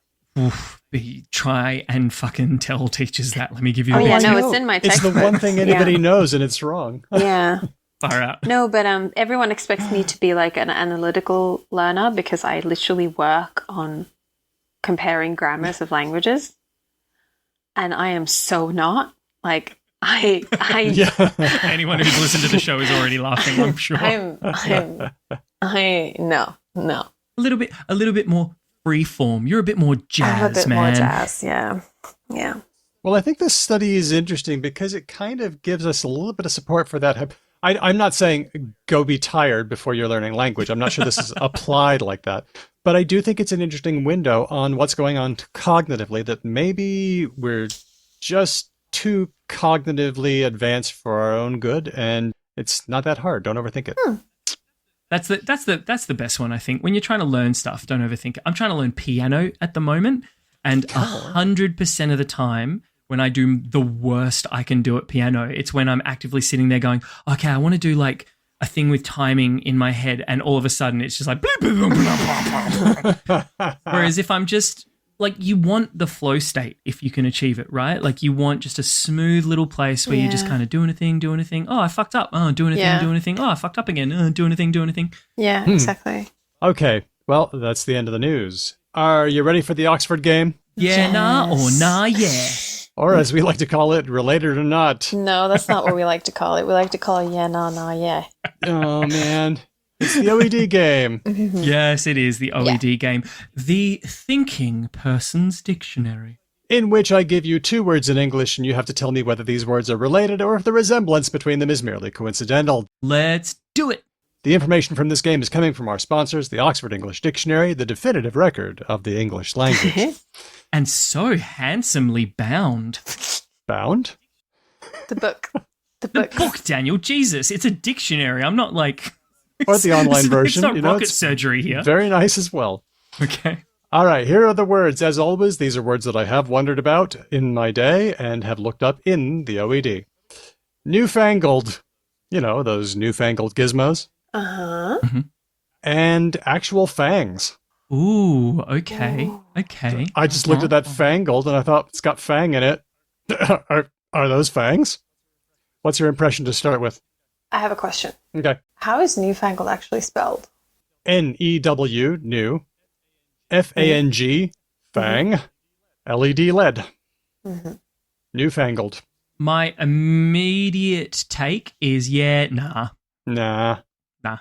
try and fucking tell teachers that. Let me give you Oh, a yeah, bit. no, it's in my It's textbook. the one thing anybody knows, and it's wrong. Yeah. Far out. No, but everyone expects me to be like an analytical learner because I literally work on comparing grammars of languages, and I am so not. Like I Anyone who's listened to the show is already laughing, I'm sure. no. A little bit more free form. You're a bit more jazz, I'm a bit man. more jazz. Yeah. Well, I think this study is interesting because it kind of gives us a little bit of support for that. I'm not saying go be tired before you're learning language. I'm not sure this is applied like that. But I do think it's an interesting window on what's going on cognitively, that maybe we're just too cognitively advanced for our own good, and it's not that hard. Don't overthink it. That's the best one, I think. When you're trying to learn stuff, don't overthink it. I'm trying to learn piano at the moment, and 100% of the time, when I do the worst I can do at piano, it's when I'm actively sitting there going, okay, I want to do like a thing with timing in my head, and all of a sudden it's just like whereas if I'm just like, you want the flow state if you can achieve it, right? Like you want just a smooth little place where you're just kind of doing a thing. Oh, I fucked up. Oh, doing a thing. Oh, I fucked up again. Doing a thing. Yeah, exactly. Okay, well, that's the end of the news. Are you ready for the Oxford game? Yeah, nah, or nah, yeah. Or as we like to call it, related or not. No, that's not what we like to call it. We like to call it yeah. Oh, man. It's the OED game. Yes, it is the OED game. The Thinking Person's Dictionary. In which I give you 2 words in English, and you have to tell me whether these words are related or if the resemblance between them is merely coincidental. Let's do it. The information from this game is coming from our sponsors, the Oxford English Dictionary, the definitive record of the English language. And so handsomely bound. Bound? The book. The book, Daniel. Jesus, it's a dictionary. I'm not like... Or the online version. It's not rocket surgery here. Very nice as well. Okay. All right, here are the words. As always, these are words that I have wondered about in my day and have looked up in the OED. Newfangled. You know, those newfangled gizmos. Uh-huh. Mm-hmm. And actual fangs. Ooh, okay. Okay. I just looked at that fangled and I thought, it's got fang in it. Are those fangs? What's your impression to start with? I have a question. Okay. How is newfangled actually spelled? N-E-W, new. F-A-N-G, fang. L-E-D, lead. Newfangled. My immediate take is nah. Nah.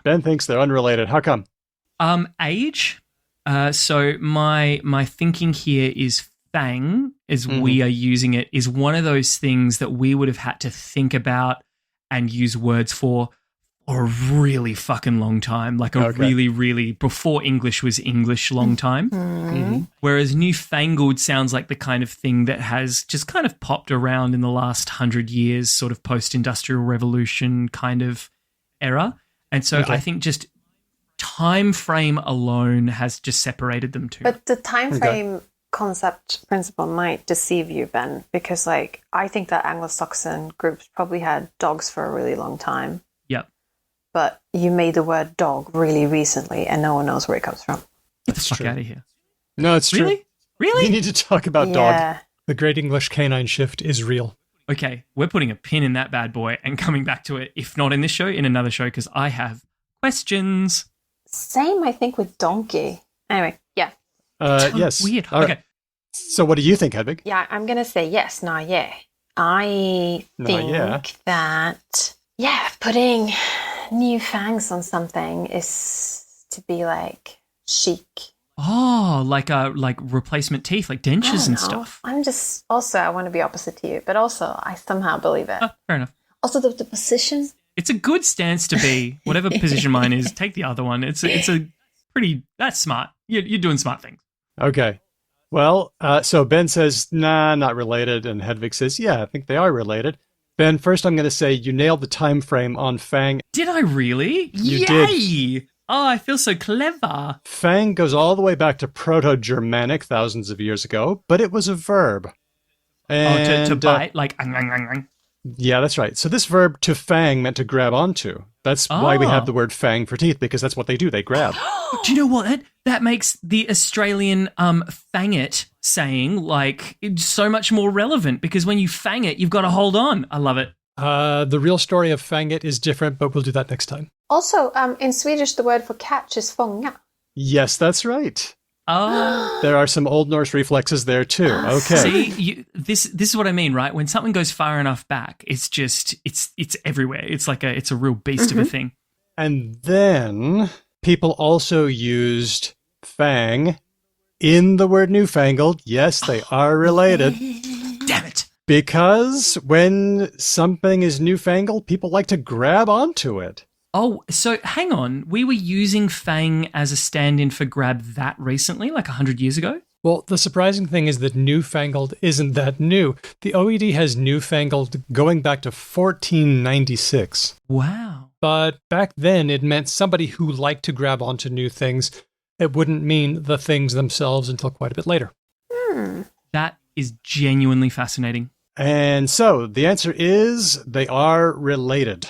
Ben thinks they're unrelated. How come? Age. So my thinking here is fang, as we are using it, is one of those things that we would have had to think about and use words for a really fucking long time, like a really, before English was English, long time. Whereas newfangled sounds like the kind of thing that has just kind of popped around in the last 100 years, sort of post-industrial revolution kind of era. And so I think just time frame alone has just separated them two. But the time frame principle might deceive you, Ben, because like I think that Anglo-Saxon groups probably had dogs for a really long time. Yep. But you made the word dog really recently and no one knows where it comes from. Get the fuck out of here. No, it's true. Really? We need to talk about dog. The Great English Canine Shift is real. Okay, we're putting a pin in that bad boy and coming back to it, if not in this show, in another show, because I have questions. Same, I think, with donkey. Anyway, yeah. Yes. Weird. All Okay. right. So what do you think, Hedvig? Yeah, I'm going to say yes, nah, yeah. I think that, putting new fangs on something is to be like chic. Oh, like replacement teeth, like dentures and stuff. I'm just, also, I want to be opposite to you, but also I somehow believe it. Fair enough. Also, the position. It's a good stance to be. Whatever position mine is, take the other one. It's a pretty, that's smart. You're doing smart things. Okay. Well, so Ben says, nah, not related. And Hedvig says, yeah, I think they are related. Ben, first I'm going to say you nailed the time frame on fang. Did I really? You Yay! did. Oh, I feel so clever. Fang goes all the way back to Proto-Germanic thousands of years ago, but it was a verb. To And bite, like, ang, ang, ang, ang. yeah, that's right. So this verb to fang meant to grab onto. That's why we have the word fang for teeth, because that's what they do. They grab. Do you know what? That makes the Australian fang it saying like so much more relevant, because when you fang it, you've got to hold on. I love it. The real story of fang it is different, but we'll do that next time. Also, in Swedish, the word for catch is fånga. Yes, that's right. Oh, There are some Old Norse reflexes there too. Okay. see, this is what I mean, right? When something goes far enough back, it's everywhere. It's like it's a real beast of a thing. And then people also used fang in the word newfangled. Yes, they are related. Damn it! Because when something is newfangled, people like to grab onto it. Oh, so hang on. We were using fang as a stand-in for grab that recently, like 100 years ago? Well, the surprising thing is that newfangled isn't that new. The OED has newfangled going back to 1496. Wow. But back then, it meant somebody who liked to grab onto new things. It wouldn't mean the things themselves until quite a bit later. That is genuinely fascinating. And so the answer is they are related.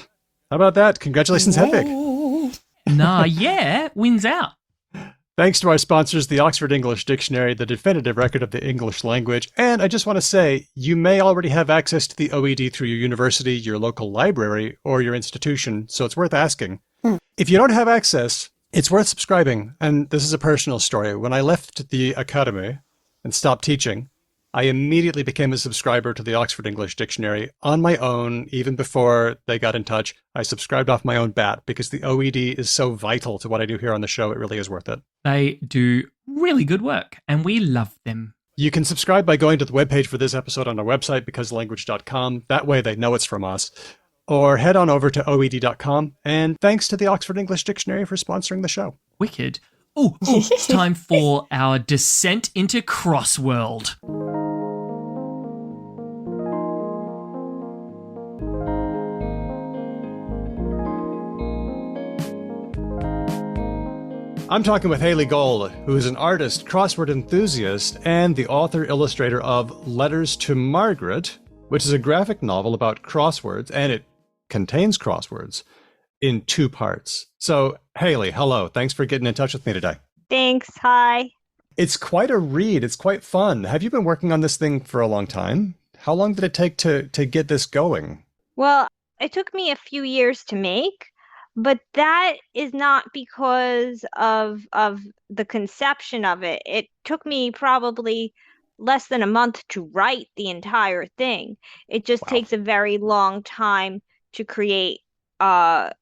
How about that? Congratulations, Hedvig. Nah, yeah, wins out. Thanks to our sponsors, the Oxford English Dictionary, the definitive record of the English language. And I just want to say, you may already have access to the OED through your university, your local library, or your institution, so it's worth asking. If you don't have access, it's worth subscribing. And this is a personal story. When I left the academy and stopped teaching, I immediately became a subscriber to the Oxford English Dictionary on my own. Even before they got in touch, I subscribed off my own bat because the OED is so vital to what I do here on the show. It really is worth it. They do really good work, and we love them. You can subscribe by going to the webpage for this episode on our website, becauselanguage.com. That way they know it's from us. Or head on over to oed.com. And thanks to the Oxford English Dictionary for sponsoring the show. Wicked. Oh, it's time for our descent into Crossworld. I'm talking with Hayley Gold, who is an artist, crossword enthusiast, and the author-illustrator of Letters to Margaret, which is a graphic novel about crosswords, and it contains crosswords in 2 parts. So, Hayley, hello. Thanks for getting in touch with me today. Thanks. Hi. It's quite a read. It's quite fun. Have you been working on this thing for a long time? How long did it take to get this going? Well, it took me a few years to make, but that is not because of the conception of it. It took me probably less than a month to write the entire thing. It just takes a very long time to create a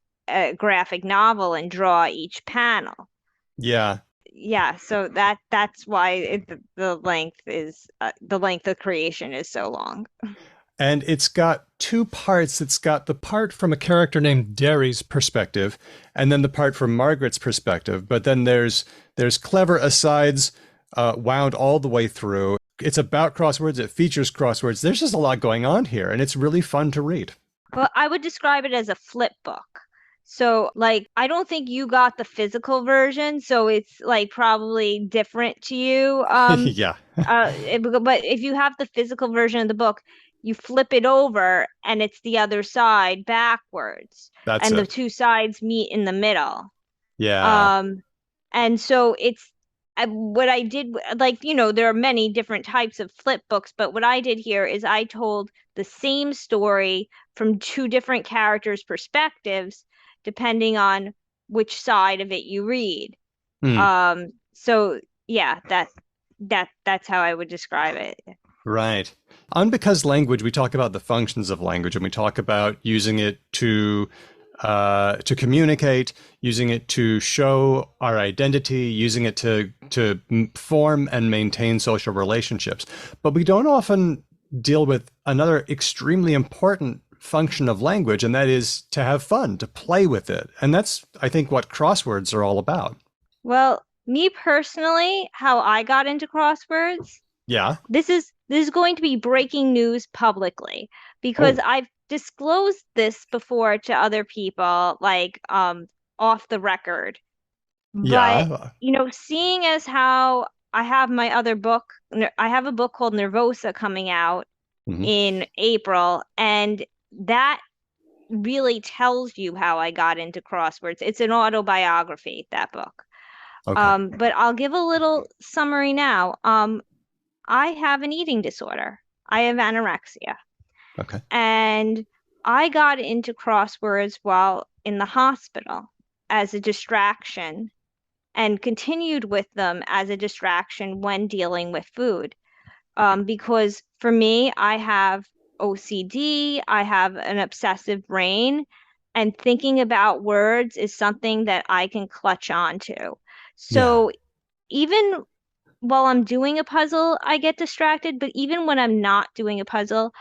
graphic novel and draw each panel. Yeah. Yeah, so that's why the length of creation is so long. And it's got 2 parts. It's got the part from a character named Derry's perspective, and then the part from Margaret's perspective. But then there's clever asides wound all the way through. It's about crosswords. It features crosswords. There's just a lot going on here, and it's really fun to read. Well, I would describe it as a flip book. So, like, I don't think you got the physical version, so it's like probably different to you. Yeah. But if you have the physical version of the book, you flip it over and it's the other side backwards. That's and it. The 2 sides meet in the middle. Yeah. And so it's what I did, like, there are many different types of flip books, but what I did here is I told the same story from 2 different characters' perspectives, depending on which side of it you read. So yeah, that's how I would describe it. Right. On Because Language, we talk about the functions of language, and we talk about using it to communicate, using it to show our identity, using it to form and maintain social relationships. But we don't often deal with another extremely important function of language, and that is to have fun, to play with it. And that's, I think, what crosswords are all about. Well, me personally, how I got into crosswords, Yeah. this is going to be breaking news publicly, because I've disclosed this before to other people, like off the record. Yeah. But seeing as how I have my other book, I have a book called Nervosa coming out in April, and that really tells you how I got into crosswords. It's an autobiography, that book. Okay. But I'll give a little summary now. I have an eating disorder. I have anorexia. Okay. And I got into crosswords while in the hospital as a distraction and continued with them as a distraction when dealing with food. Because for me, I have OCD, I have an obsessive brain, and thinking about words is something that I can clutch onto. Yeah. So even while I'm doing a puzzle, I get distracted, but even when I'm not doing a puzzle,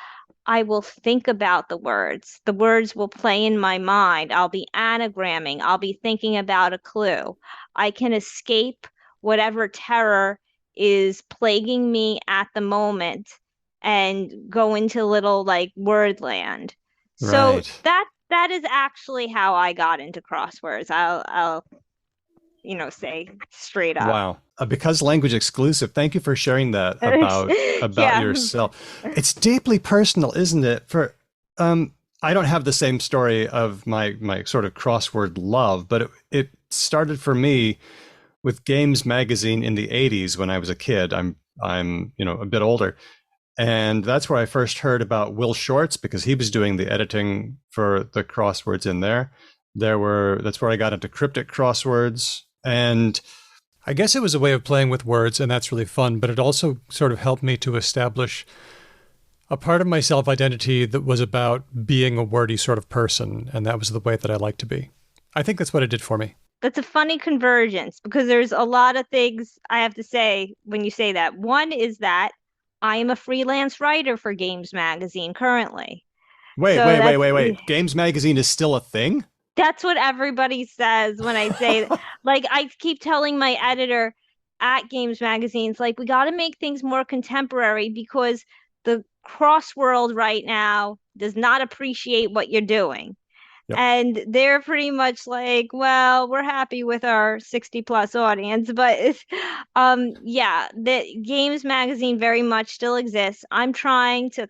I will think about the words. The words will play in my mind. I'll be anagramming. I'll be thinking about a clue. I can escape whatever terror is plaguing me at the moment and go into little like wordland. So Right. that is actually how I got into crosswords. I'll say straight up. Wow. Because language exclusive, thank you for sharing that about Yeah. yourself. It's deeply personal, isn't it? I don't have the same story of my sort of crossword love, but it started for me with Games Magazine in the 80s when I was a kid. I'm a bit older. And that's where I first heard about Will Shortz, because he was doing the editing for the crosswords in there. That's where I got into cryptic crosswords. And I guess it was a way of playing with words, and that's really fun, but it also sort of helped me to establish a part of my self-identity that was about being a wordy sort of person, and that was the way that I like to be. I think that's what it did for me. That's a funny convergence because there's a lot of things I have to say when you say that. One is that I am a freelance writer for Games Magazine currently. wait. Games Magazine is still a thing? That's what everybody says when I say, like, I keep telling my editor at Games Magazines, like, we got to make things more contemporary because the crossworld right now does not appreciate what you're doing. Yep. And they're pretty much like, well, we're happy with our 60 plus audience, but yeah, the Games Magazine very much still exists. I'm trying to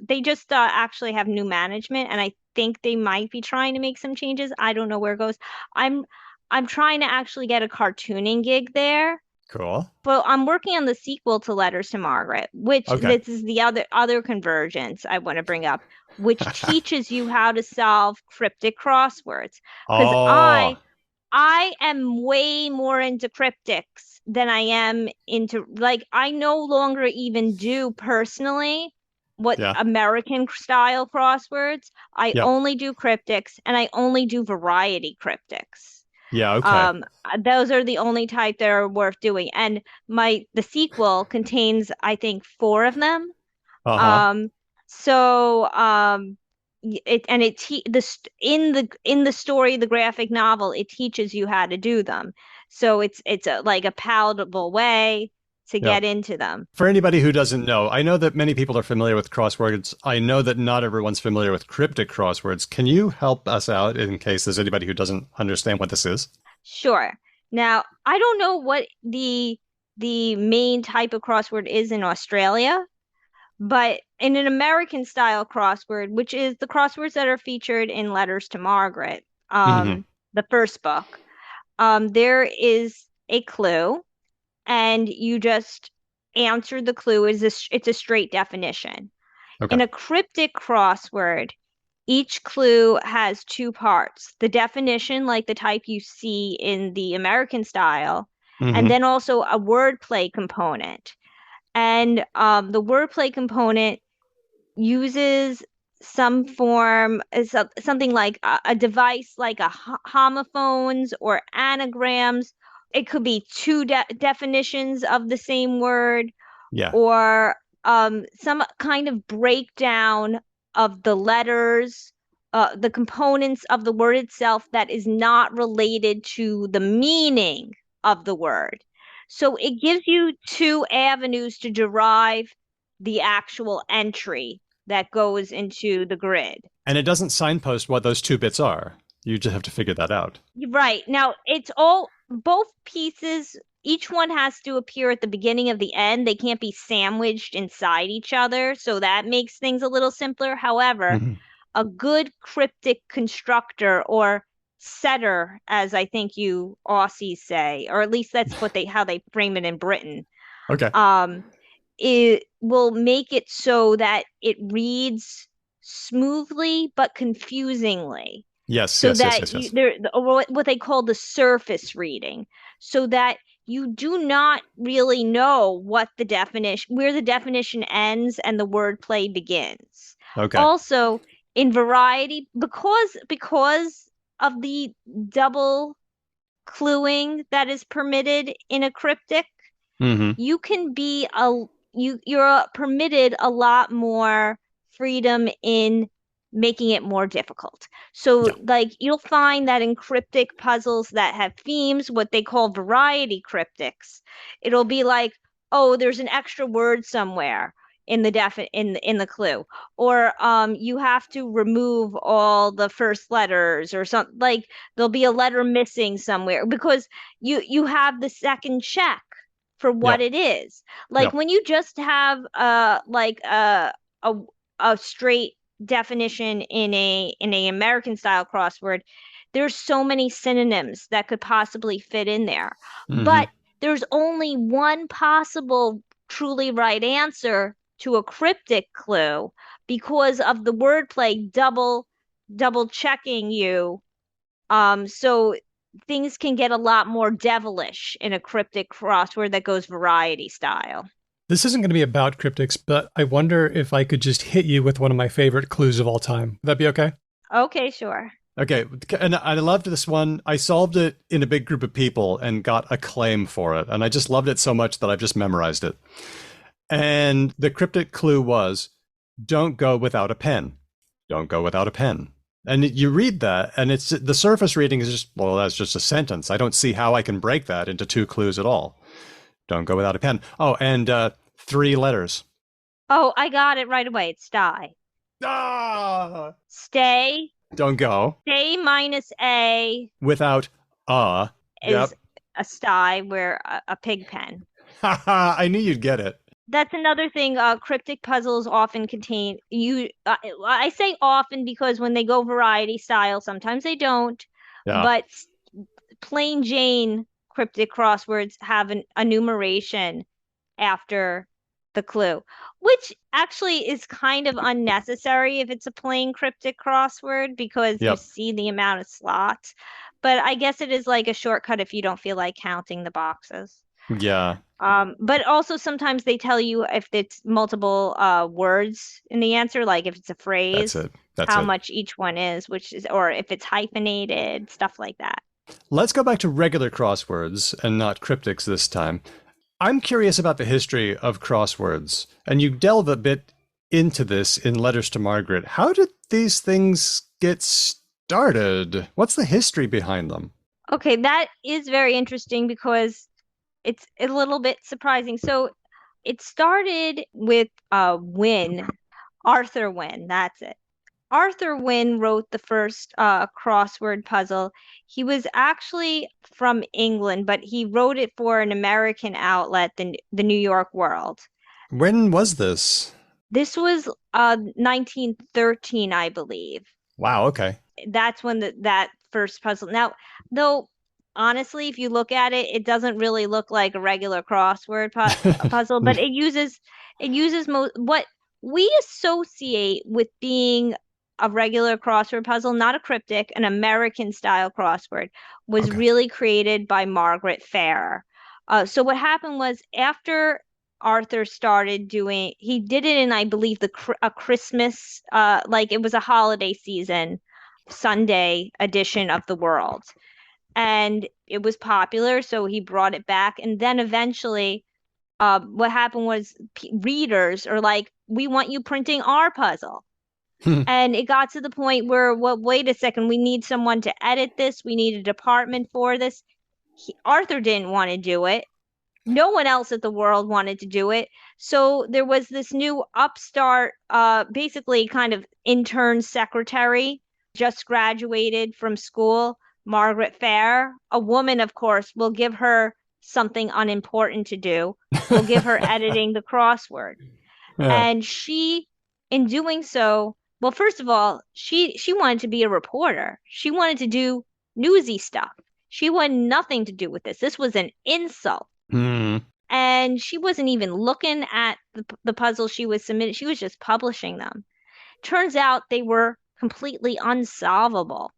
they just actually have new management, and I think they might be trying to make some changes. I don't know where it goes. I'm I'm trying to actually get a cartooning gig there. Cool. But I'm working on the sequel to Letters to Margaret, which Okay. this is the other convergence I want to bring up, which teaches you how to solve cryptic crosswords. Because Oh, I am way more into cryptics than I am into, like, I no longer even do personally what yeah. American style crosswords. I Yep. only do cryptics, and I only do variety cryptics. Yeah, okay. Those are the only type that are worth doing. And the sequel contains, I think, four of them. Uh-huh. Um, so it and it te the in the story, the graphic novel, it teaches you how to do them. So it's like a palatable way to Yep. get into them. For anybody who doesn't know, I know that many people are familiar with crosswords. I know that not everyone's familiar with cryptic crosswords. Can you help us out in case there's anybody who doesn't understand what this is? Sure. Now, I don't know what the main type of crossword is in Australia. But in an American style crossword, which is the crosswords that are featured in Letters to Margaret, Mm-hmm. the first book, there is a clue, and you just answer the clue. It's a straight definition. Okay. In a cryptic crossword, each clue has two parts: the definition, like the type you see in the American style, and Mm-hmm. then also a wordplay component. And the wordplay component uses some form, something like a device like homophones or anagrams. It could be two definitions of the same word, Yeah. or some kind of breakdown of the letters, the components of the word itself that is not related to the meaning of the word. So it gives you two avenues to derive the actual entry that goes into the grid. And it doesn't signpost what those two bits are. You just have to figure that out. Right. Now, both pieces each one has to appear at the beginning of the end. They can't be sandwiched inside each other, so that makes things a little simpler. However, Mhm. a good cryptic constructor or setter, as I think you Aussies say, or at least that's how they frame it in Britain. Okay. It will make it so that it reads smoothly but confusingly, Yes, so yes, yes, that yes, yes. what they call the surface reading, so that you do not really know where the definition ends and the wordplay begins. Okay. Also, in variety, because of the double cluing that is permitted in a cryptic, Mm-hmm. you can be you're permitted a lot more freedom in making it more difficult. So Yeah. like you'll find that in cryptic puzzles that have themes, what they call variety cryptics, it'll be like, oh, there's an extra word somewhere in the in the clue, or you have to remove all the first letters or something, like there'll be a letter missing somewhere because you have the second check for what Yep. it is. Like Yep. when you just have a a straight definition in a American style crossword, there's so many synonyms that could possibly fit in there. Mm-hmm. But there's only one possible truly right answer to a cryptic clue because of the wordplay double checking you. So things can get a lot more devilish in a cryptic crossword that goes variety style. This isn't going to be about cryptics, but I wonder if I could just hit you with one of my favorite clues of all time. Would that be okay? Okay, sure. Okay, and I loved this one. I solved it in a big group of people and got acclaim for it. And I just loved it so much that I've just memorized it. And the cryptic clue was, don't go without a pen. Don't go without a pen. And you read that, and it's the surface reading is just, well, that's just a sentence. I don't see how I can break that into two clues at all. Don't go without a pen. Oh, and 3 letters. Oh, I got it right away. It's sty. Ah! Stay. Don't go Stay minus a without a. Yep. is a sty, where a pig pen. I knew you'd get it. That's another thing. Cryptic puzzles often contain you. I say often because when they go variety style, sometimes they don't. Yeah. But plain Jane cryptic crosswords have a numeration after the clue, which actually is kind of unnecessary if it's a plain cryptic crossword because you Yep. see the amount of slots. But I guess it is like a shortcut if you don't feel like counting the boxes. Yeah. But also sometimes they tell you if it's multiple words in the answer, like if it's a That's phrase, it. That's how it. much each one is, or if it's hyphenated, stuff like that. Let's go back to regular crosswords and not cryptics this time. I'm curious about the history of crosswords, and you delve a bit into this in Letters to Margaret. How did these things get started? What's the history behind them? Okay, that is very interesting because it's a little bit surprising. So it started with Wynne, Arthur Wynne, that's it. Arthur Wynne wrote the first crossword puzzle. He was actually from England, but he wrote it for an American outlet, the New York World. When was this? This was 1913, I believe. Wow, okay. That's when that first puzzle. Now, though, honestly, if you look at it, it doesn't really look like a regular crossword puzzle, but it uses what we associate with being a regular crossword puzzle, not a cryptic, an American style crossword, was Okay. really created by Margaret Farrer. So what happened was after Arthur started doing, he did it in, I believe, a Christmas, like it was a holiday season Sunday edition of the World. And it was popular, so he brought it back. And then eventually, what happened was readers are like, we want you printing our puzzle. And it got to the point where, well, wait a second, we need someone to edit this. We need a department for this. Arthur didn't want to do it. No one else at the World wanted to do it. So there was this new upstart, basically kind of intern secretary, just graduated from school, Margaret Farrer. A woman, of course, will give her something unimportant to do, we'll give her editing the crossword. Yeah. And she, in doing so, well, first of all, she wanted to be a reporter. She wanted to do newsy stuff. She wanted nothing to do with this. This was an insult. Hmm. And she wasn't even looking at the puzzles she was submitting. She was just publishing them. Turns out they were completely unsolvable.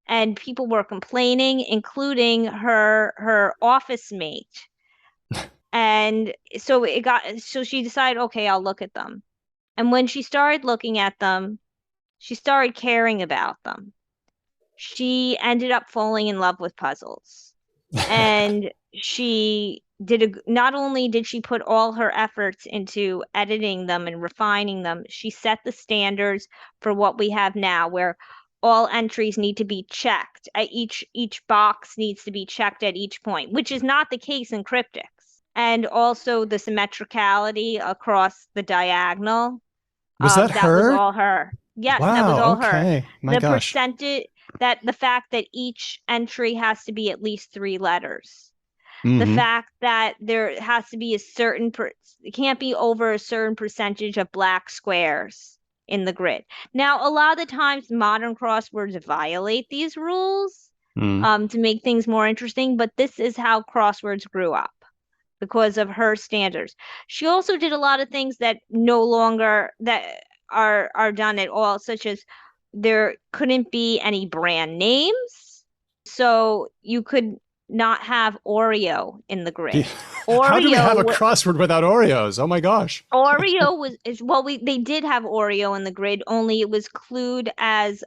And people were complaining, including her office mate. And so she decided, okay, I'll look at them. And when she started looking at them, she started caring about them. She ended up falling in love with puzzles. And she not only did she put all her efforts into editing them and refining them, she set the standards for what we have now, where all entries need to be checked. Each box needs to be checked at each point, which is not the case in cryptics. And also the symmetricality across the diagonal. Was that her? That was all her. Yes, wow, that was all okay. her. My gosh. Percentage, the fact that each entry has to be at least 3 letters. Mm-hmm. The fact that there has to be it can't be over a certain percentage of black squares in the grid. Now, a lot of the times modern crosswords violate these rules to make things more interesting, but this is how crosswords grew up because of her standards. She also did a lot of things that no longer that are done at all, such as there couldn't be any brand names. So you could not have Oreo in the grid. How do we have a crossword without Oreos? Oh my gosh. Oreo they did have Oreo in the grid, only it was clued as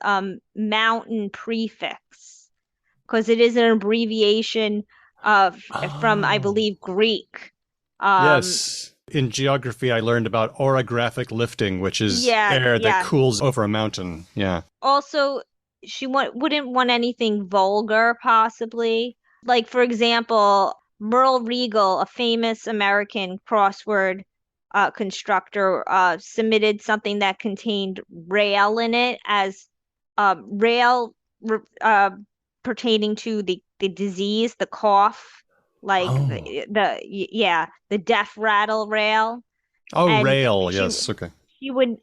mountain prefix because it is an abbreviation from, I believe, Greek. Yes. In geography, I learned about orographic lifting, which is air that cools over a mountain. Yeah. Also, she wouldn't want anything vulgar, possibly. Like, for example, Merle Regal, a famous American crossword constructor, submitted something that contained rail in it as rail pertaining to the disease, the cough, like the death rattle rail. Oh, and rail, yes, okay.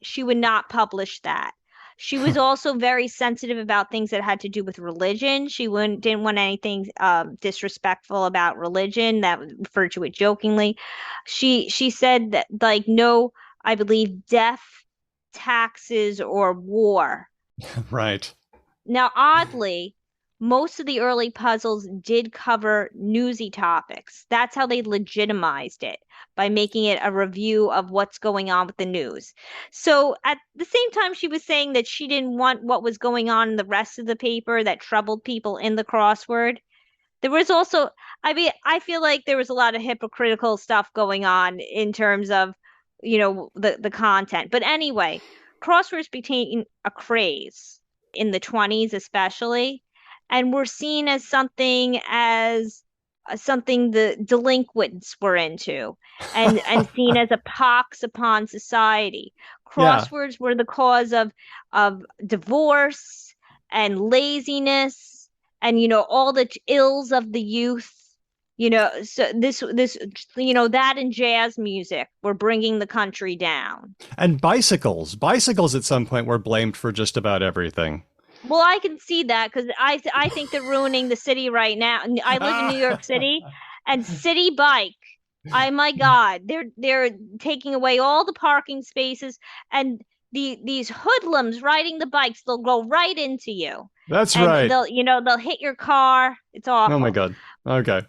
She would not publish that. She was also very sensitive about things that had to do with religion. She didn't want anything disrespectful about religion, that referred to it jokingly. She said that, like, no, I believe, death, taxes, or war. Right. Now, oddly, most of the early puzzles did cover newsy topics. That's how they legitimized it, by making it a review of what's going on with the news. So at the same time, she was saying that she didn't want what was going on in the rest of the paper that troubled people in the crossword. There was also, I feel like there was a lot of hypocritical stuff going on in terms of, the content. But anyway, crosswords became a craze in the 20s especially, and were seen as something the delinquents were into, and seen as a pox upon society. Crosswords were the cause of divorce and laziness and all the ills of the youth. So this that and jazz music were bringing the country down. And bicycles at some point were blamed for just about everything. Well, I can see that because I think they're ruining the city right now. I live in New York City, and City Bike. My God, they're taking away all the parking spaces, and these hoodlums riding the bikes, they'll go right into you. That's right. They'll hit your car. It's awful. Oh my God. Okay.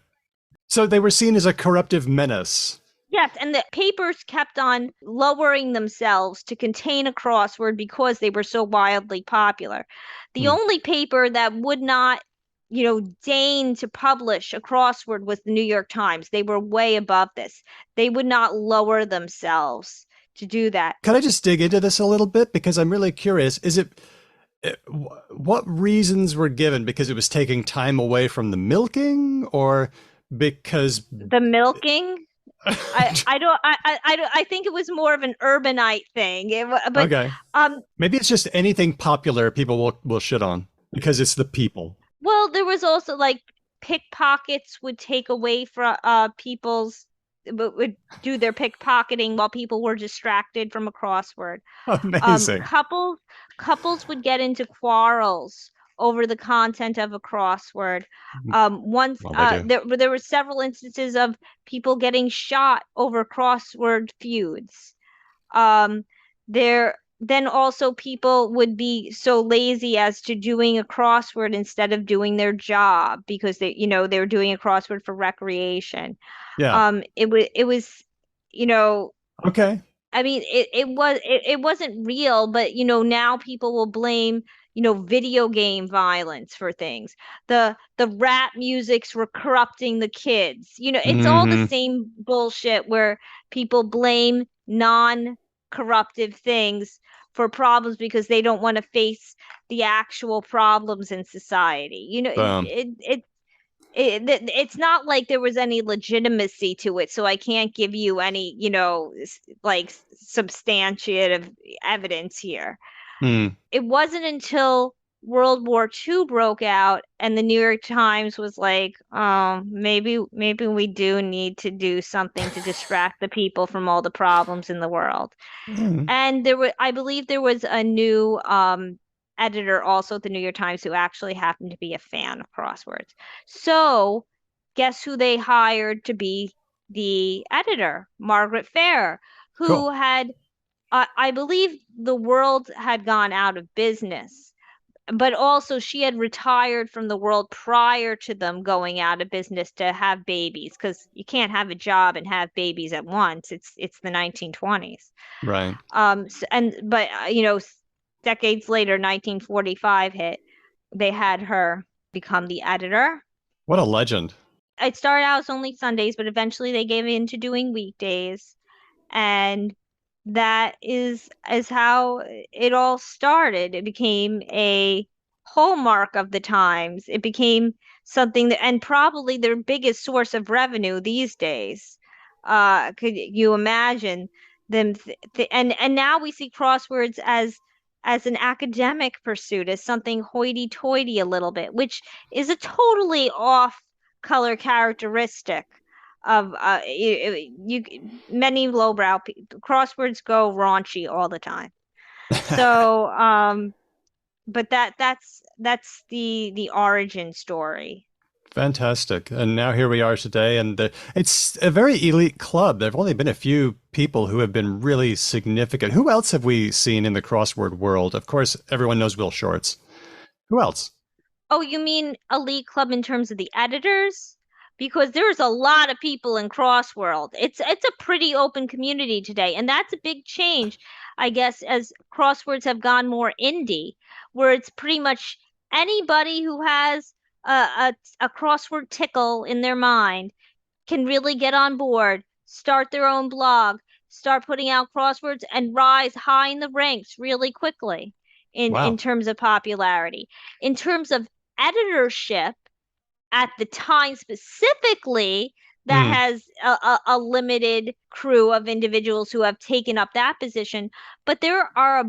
So they were seen as a corruptive menace. Yes, and the papers kept on lowering themselves to contain a crossword because they were so wildly popular. The only paper that would not, deign to publish a crossword was the New York Times. They were way above this. They would not lower themselves to do that. Can I just dig into this a little bit? Because I'm really curious. What reasons were given? Because it was taking time away from the milking, or because... The milking? I think it was more of an urbanite thing. Okay. Maybe it's just anything popular people will shit on because it's the people. Well, there was also like pickpockets would take away from people's would do their pickpocketing while people were distracted from a crossword. Amazing. Couples would get into quarrels over the content of a crossword. Once Well, they do. there were several instances of people getting shot over crossword feuds. There then also people would be so lazy as to doing a crossword instead of doing their job because they were doing a crossword for recreation. Yeah. It was, you know, Okay. I mean, it wasn't real, but now people will blame, video game violence for things. The rap musics were corrupting the kids. It's all the Hmm. same bullshit where people blame non-corruptive things for problems because they don't want to face the actual problems in society. Boom. It's not like there was any legitimacy to it, so I can't give you any, like substantiative evidence here. Hmm. It wasn't until World War II broke out and the New York Times was like, oh, maybe we do need to do something to distract the people from all the problems in the world. Hmm. And I believe there was a new editor also at the New York Times who actually happened to be a fan of crosswords. So, guess who they hired to be the editor? Margaret Fair, Cool. who had, I believe the world had gone out of business, but also she had retired from the world prior to them going out of business to have babies because you can't have a job and have babies at once. It's the 1920s. Right. But decades later, 1945 hit. They had her become the editor. What a legend. It started out as only Sundays, but eventually they gave in to doing weekdays, and that is how it all started. It became a hallmark of the times. It became something that, and probably their biggest source of revenue these days. Could you imagine them? And now we see crosswords as an academic pursuit, as something hoity-toity a little bit, which is a totally off color characteristic of many lowbrow crosswords go raunchy all the time. So, but that's the origin story. Fantastic. And now here we are today, and it's a very elite club. There have only been a few people who have been really significant. Who else have we seen in the crossword world? Of course, everyone knows Will Shortz. Who else? Oh, you mean elite club in terms of the editors? Because there's a lot of people in Crossworld. It's a pretty open community today, and that's a big change, I guess, as crosswords have gone more indie, where it's pretty much anybody who has a crossword tickle in their mind can really get on board, start their own blog, start putting out crosswords, and rise high in the ranks really quickly in Wow. terms of popularity. In terms of editorship, at the time specifically, that Mm. has a limited crew of individuals who have taken up that position. But there are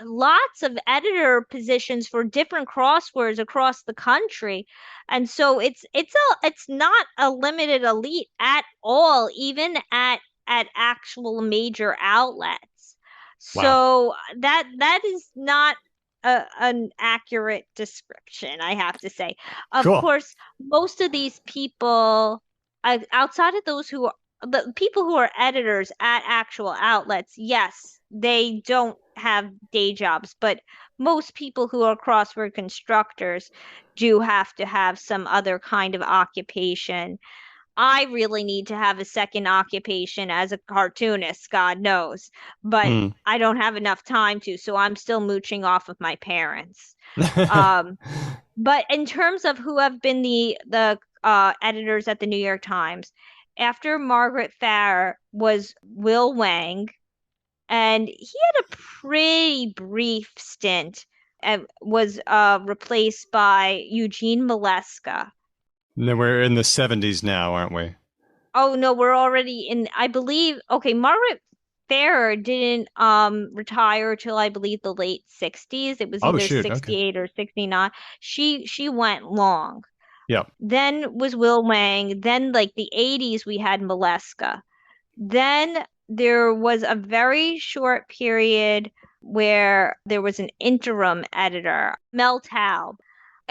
lots of editor positions for different crosswords across the country, and so it's not a limited elite at all, even at actual major outlets. Wow. So that is not an accurate description, I have to say. Of Cool. course, most of these people, outside of those who are the people who are editors at actual outlets, yes, they don't have day jobs, but most people who are crossword constructors do have to have some other kind of occupation. I really need to have a second occupation as a cartoonist, God knows, but Mm. I don't have enough time to, so I'm still mooching off of my parents. Um, but in terms of who have been the editors at the New York Times, after Margaret Farrer was Will Wang, and he had a pretty brief stint and was replaced by Eugene Maleska. And we're in the 70s now, aren't we? Oh no, we're already in, I believe, okay, Margaret Farrer didn't retire till I believe the late 60s. It was Oh, either shoot. Okay. 68 or 69. She went long. Yep. Then was Will Wang. Then, like the 80s, we had Maleska. Then there was a very short period where there was an interim editor, Mel Taub.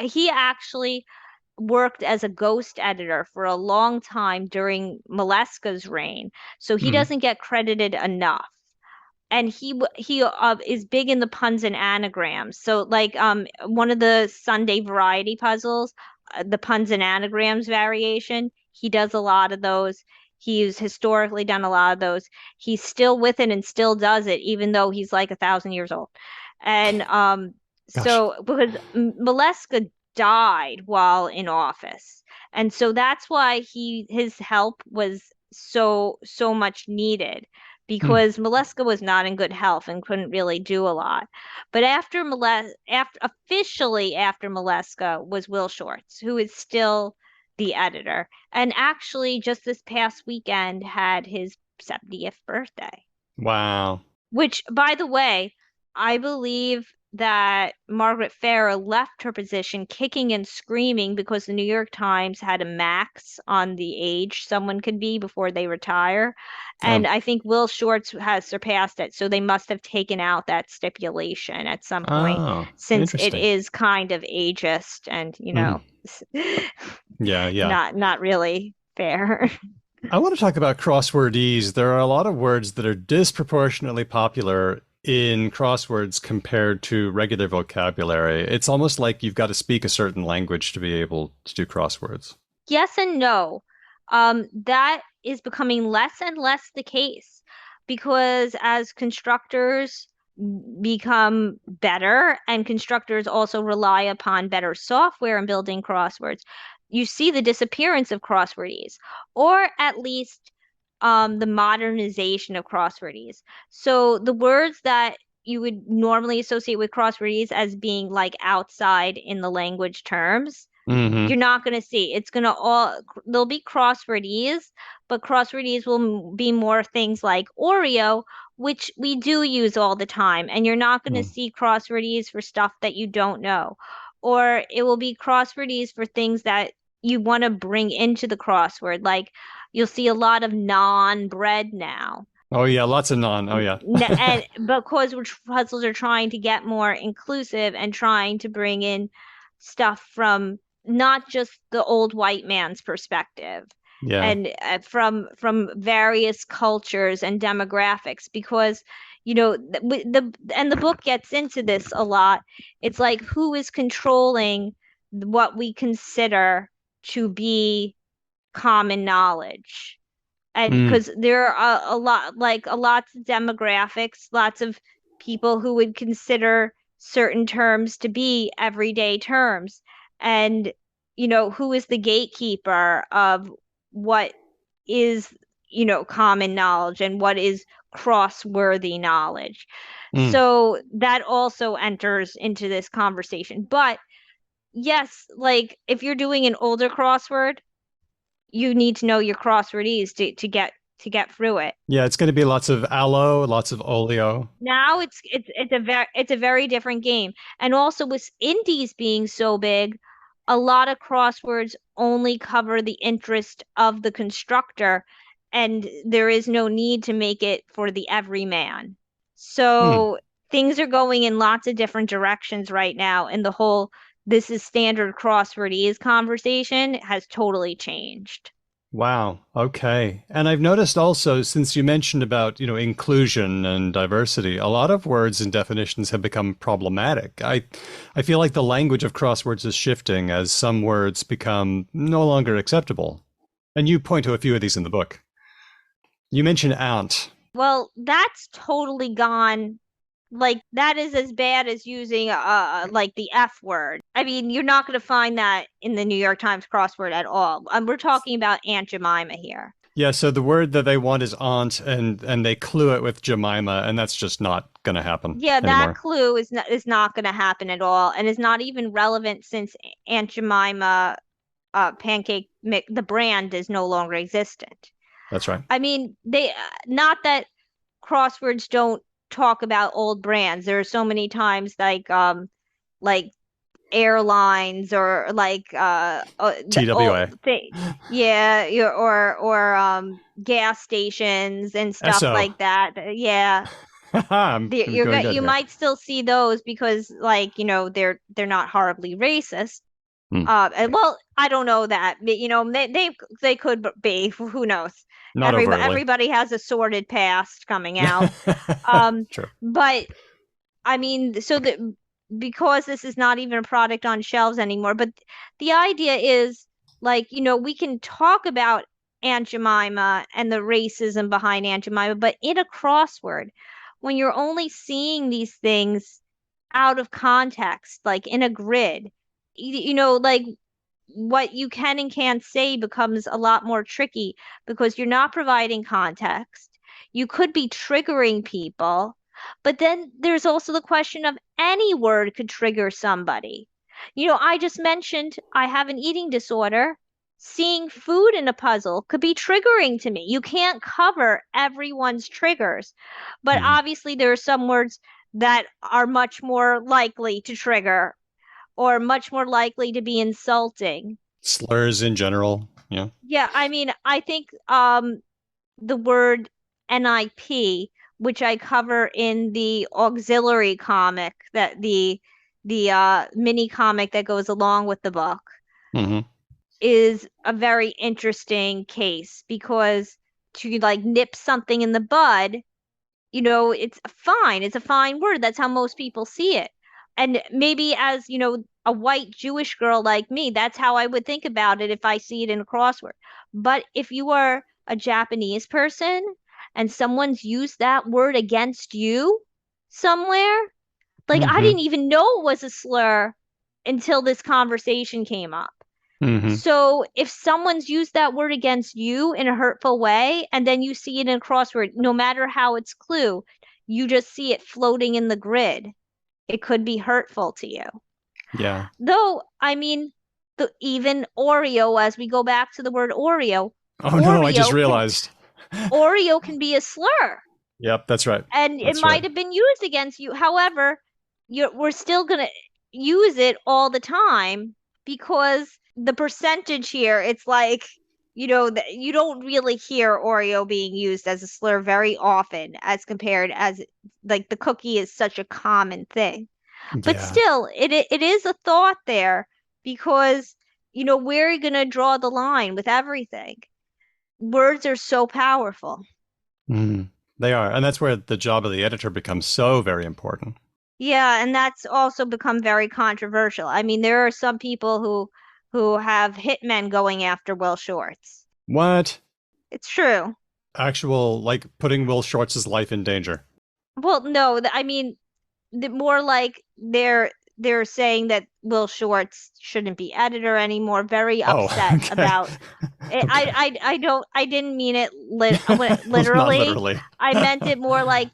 He actually worked as a ghost editor for a long time during Maleska's reign, so he Mm. doesn't get credited enough. And he is big in the puns and anagrams. So like one of the Sunday variety puzzles, the puns and anagrams variation, he does a lot of those. He's historically done a lot of those. He's still with it and still does it, even though he's like 1,000 years old. And Gosh. so because Maleska died while in office, and so that's why his help was so much needed, Mm. because Maleska was not in good health and couldn't really do a lot. But after officially after Maleska was Will Shortz, who is still the editor, and actually just this past weekend had his 70th birthday. Wow. Which, by the way, I believe that Margaret Farrer left her position kicking and screaming because the New York Times had a max on the age someone could be before they retire. And Um, I think Will Shortz has surpassed it. So they must have taken out that stipulation at some point, oh, since it interesting. is kind of ageist and, Mm. Yeah, yeah. not really fair. I want to talk about crosswordese. There are a lot of words that are disproportionately popular in crosswords compared to regular vocabulary. It's almost like you've got to speak a certain language to be able to do crosswords. Yes and no. That is becoming less and less the case, because as constructors become better and constructors also rely upon better software in building crosswords, you see the disappearance of crosswordese, or at least the modernization of crosswordese. So the words that you would normally associate with crosswordese as being like outside in the language terms, Mm-hmm. you're not going to see. It's going to all, there'll be crosswordese, but crosswordese will be more things like Oreo, which we do use all the time. And you're not going to Mm. see crosswordese for stuff that you don't know. Or it will be crosswordese for things that you want to bring into the crossword. Like you'll see a lot of non-bread now. Oh yeah, lots of non. Oh yeah. And because puzzles are trying to get more inclusive and trying to bring in stuff from not just the old white man's perspective, Yeah. and from various cultures and demographics, because the book gets into this a lot. It's like, who is controlling what we consider to be common knowledge? And Mm. because there are lots of demographics, lots of people who would consider certain terms to be everyday terms. And who is the gatekeeper of what is common knowledge and what is cross-worthy knowledge? Mm. So that also enters into this conversation. But yes, like if you're doing an older crossword, you need to know your crosswordese to get through it. Yeah, it's going to be lots of aloe, lots of oleo. Now it's a very different game. And also with indies being so big, a lot of crosswords only cover the interest of the constructor, and there is no need to make it for the everyman. Hmm. So things are going in lots of different directions right now, and the whole "this is standard crosswordese" conversation has totally changed. Wow. Okay. And I've noticed also, since you mentioned about, inclusion and diversity, a lot of words and definitions have become problematic. I feel like the language of crosswords is shifting as some words become no longer acceptable. And you point to a few of these in the book. You mentioned aunt. Well, that's totally gone. Like that is as bad as using like the F word. I mean, you're not going to find that in the New York Times crossword at all. We're talking about Aunt Jemima here. Yeah, so the word that they want is aunt, and they clue it with Jemima, and that's just not going to happen Yeah, that anymore. clue is not going to happen at all, and is not even relevant since Aunt Jemima pancake the brand is no longer existent. That's right. I mean, they not that crosswords don't talk about old brands. There are so many times like airlines or like TWA. or gas stations and stuff SO. like that. Yeah. I'm going good You here. might still see those because like, they're not horribly racist. Hmm. Well, I don't know that, but they could be, who knows? Not overtly. Everybody has a sordid past coming out. Um, True. but I mean, so that because this is not even a product on shelves anymore, but the idea is like, we can talk about Aunt Jemima and the racism behind Aunt Jemima, but in a crossword, when you're only seeing these things out of context, like in a grid, like what you can and can't say becomes a lot more tricky because you're not providing context. You could be triggering people, but then there's also the question of any word could trigger somebody. I just mentioned I have an eating disorder. Seeing food in a puzzle could be triggering to me. You can't cover everyone's triggers, but Hmm. obviously there are some words that are much more likely to trigger or much more likely to be insulting. Slurs in general. Yeah. Yeah, I mean, I think the word NIP, which I cover in the auxiliary comic, that the mini comic that goes along with the book, Hmm. is a very interesting case because to like nip something in the bud, it's fine. It's a fine word. That's how most people see it. And maybe as, a white Jewish girl like me, that's how I would think about it if I see it in a crossword. But if you are a Japanese person and someone's used that word against you somewhere, like I Hmm. didn't even know it was a slur until this conversation came up. Hmm. So if someone's used that word against you in a hurtful way, and then you see it in a crossword, no matter how it's clue, you just see it floating in the grid. It could be hurtful to you. Yeah. Though, I mean, even Oreo, as we go back to the word Oreo, Oh no, I just Oreo can realized. Oreo can be a slur, Yep, that's right. and it That's right. might have been used against you. However, we're still gonna use it all the time because the percentage here, it's like, you don't really hear Oreo being used as a slur very often as compared as like the cookie is such a common thing. But Yeah. still, it is a thought there because, where are you going to draw the line with everything? Words are so powerful. Mm. They are. And that's where the job of the editor becomes so very important. Yeah, and that's also become very controversial. I mean, there are some people who have hitmen going after Will Shortz. What? It's true. Actual, like, putting Will Shortz's life in danger. Well, no, I mean, more like they're saying that Will Shortz shouldn't be editor anymore. Very Oh, upset okay. about it. Okay. I didn't mean it Not literally. literally. I meant it more like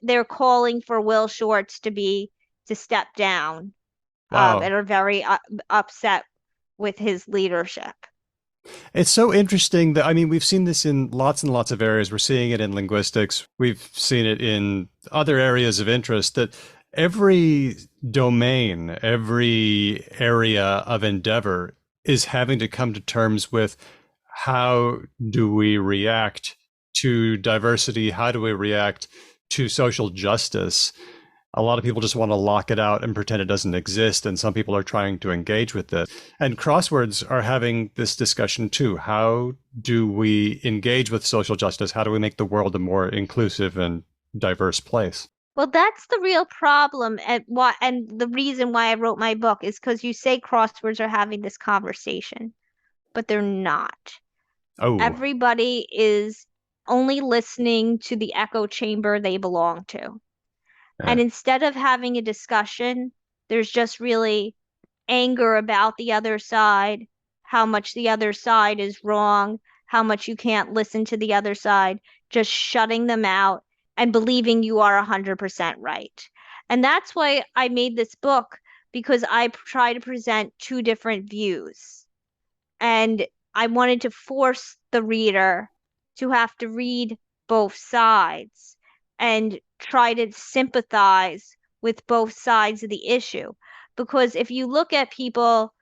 they're calling for Will Shortz to step down. Wow. And are very upset with his leadership. It's so interesting that, I mean, we've seen this in lots and lots of areas. We're seeing it in linguistics. We've seen it in other areas of interest that every domain, every area of endeavor is having to come to terms with how do we react to diversity? How do we react to social justice? A lot of people just want to lock it out and pretend it doesn't exist, and some people are trying to engage with it. And crosswords are having this discussion too. How do we engage with social justice? How do we make the world a more inclusive and diverse place? Well, that's the real problem, and the reason why I wrote my book is because you say crosswords are having this conversation, but they're not. Oh, Everybody is only listening to the echo chamber they belong to. And instead of having a discussion, there's just really anger about the other side, how much the other side is wrong, how much you can't listen to the other side, just shutting them out and believing you are 100% right. And that's why I made this book, because I try to present two different views. And I wanted to force the reader to have to read both sides and try to sympathize with both sides of the issue. because if you look at people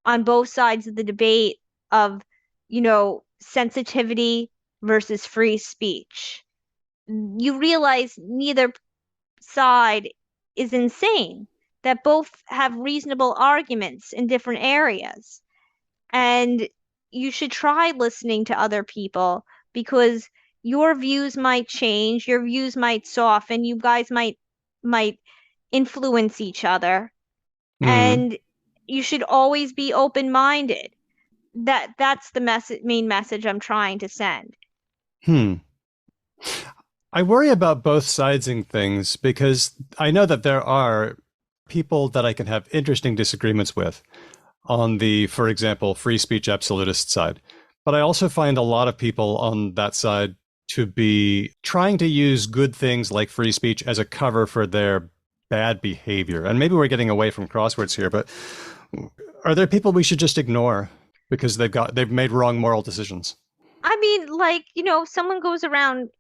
on both sides of the debate of, sensitivity versus free speech, you realize neither side is insane, that both have reasonable arguments in different areas. And you should try listening to other people, because your views might change, your views might soften, you guys might influence each other. Mm. And you should always be open-minded. That's the main message I'm trying to send. Hmm. I worry about both sidesing things because I know that there are people that I can have interesting disagreements with on the, for example, free speech absolutist side. But I also find a lot of people on that side to be trying to use good things like free speech as a cover for their bad behavior. And maybe we're getting away from crosswords here, but are there people we should just ignore because they've made wrong moral decisions? I mean, like, someone goes around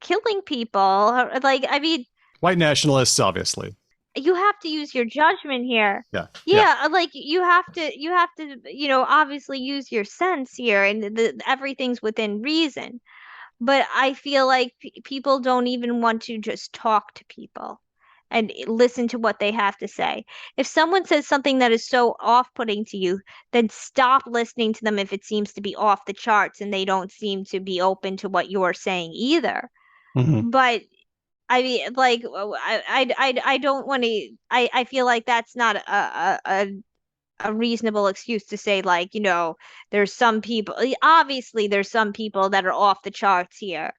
killing people. Like, I mean, White nationalists, obviously. you have to use your judgment here. Yeah. Yeah. Yeah, like you have to, obviously use your sense here, and everything's within reason. But I feel like people don't even want to just talk to people and listen to what they have to say. If someone says something that is so off-putting to you, then stop listening to them if it seems to be off the charts and they don't seem to be open to what you're saying either. Mm-hmm. But I mean, like, I don't want to. I feel like that's not a reasonable excuse to say, like, there's some people. Obviously, there's some people that are off the charts here.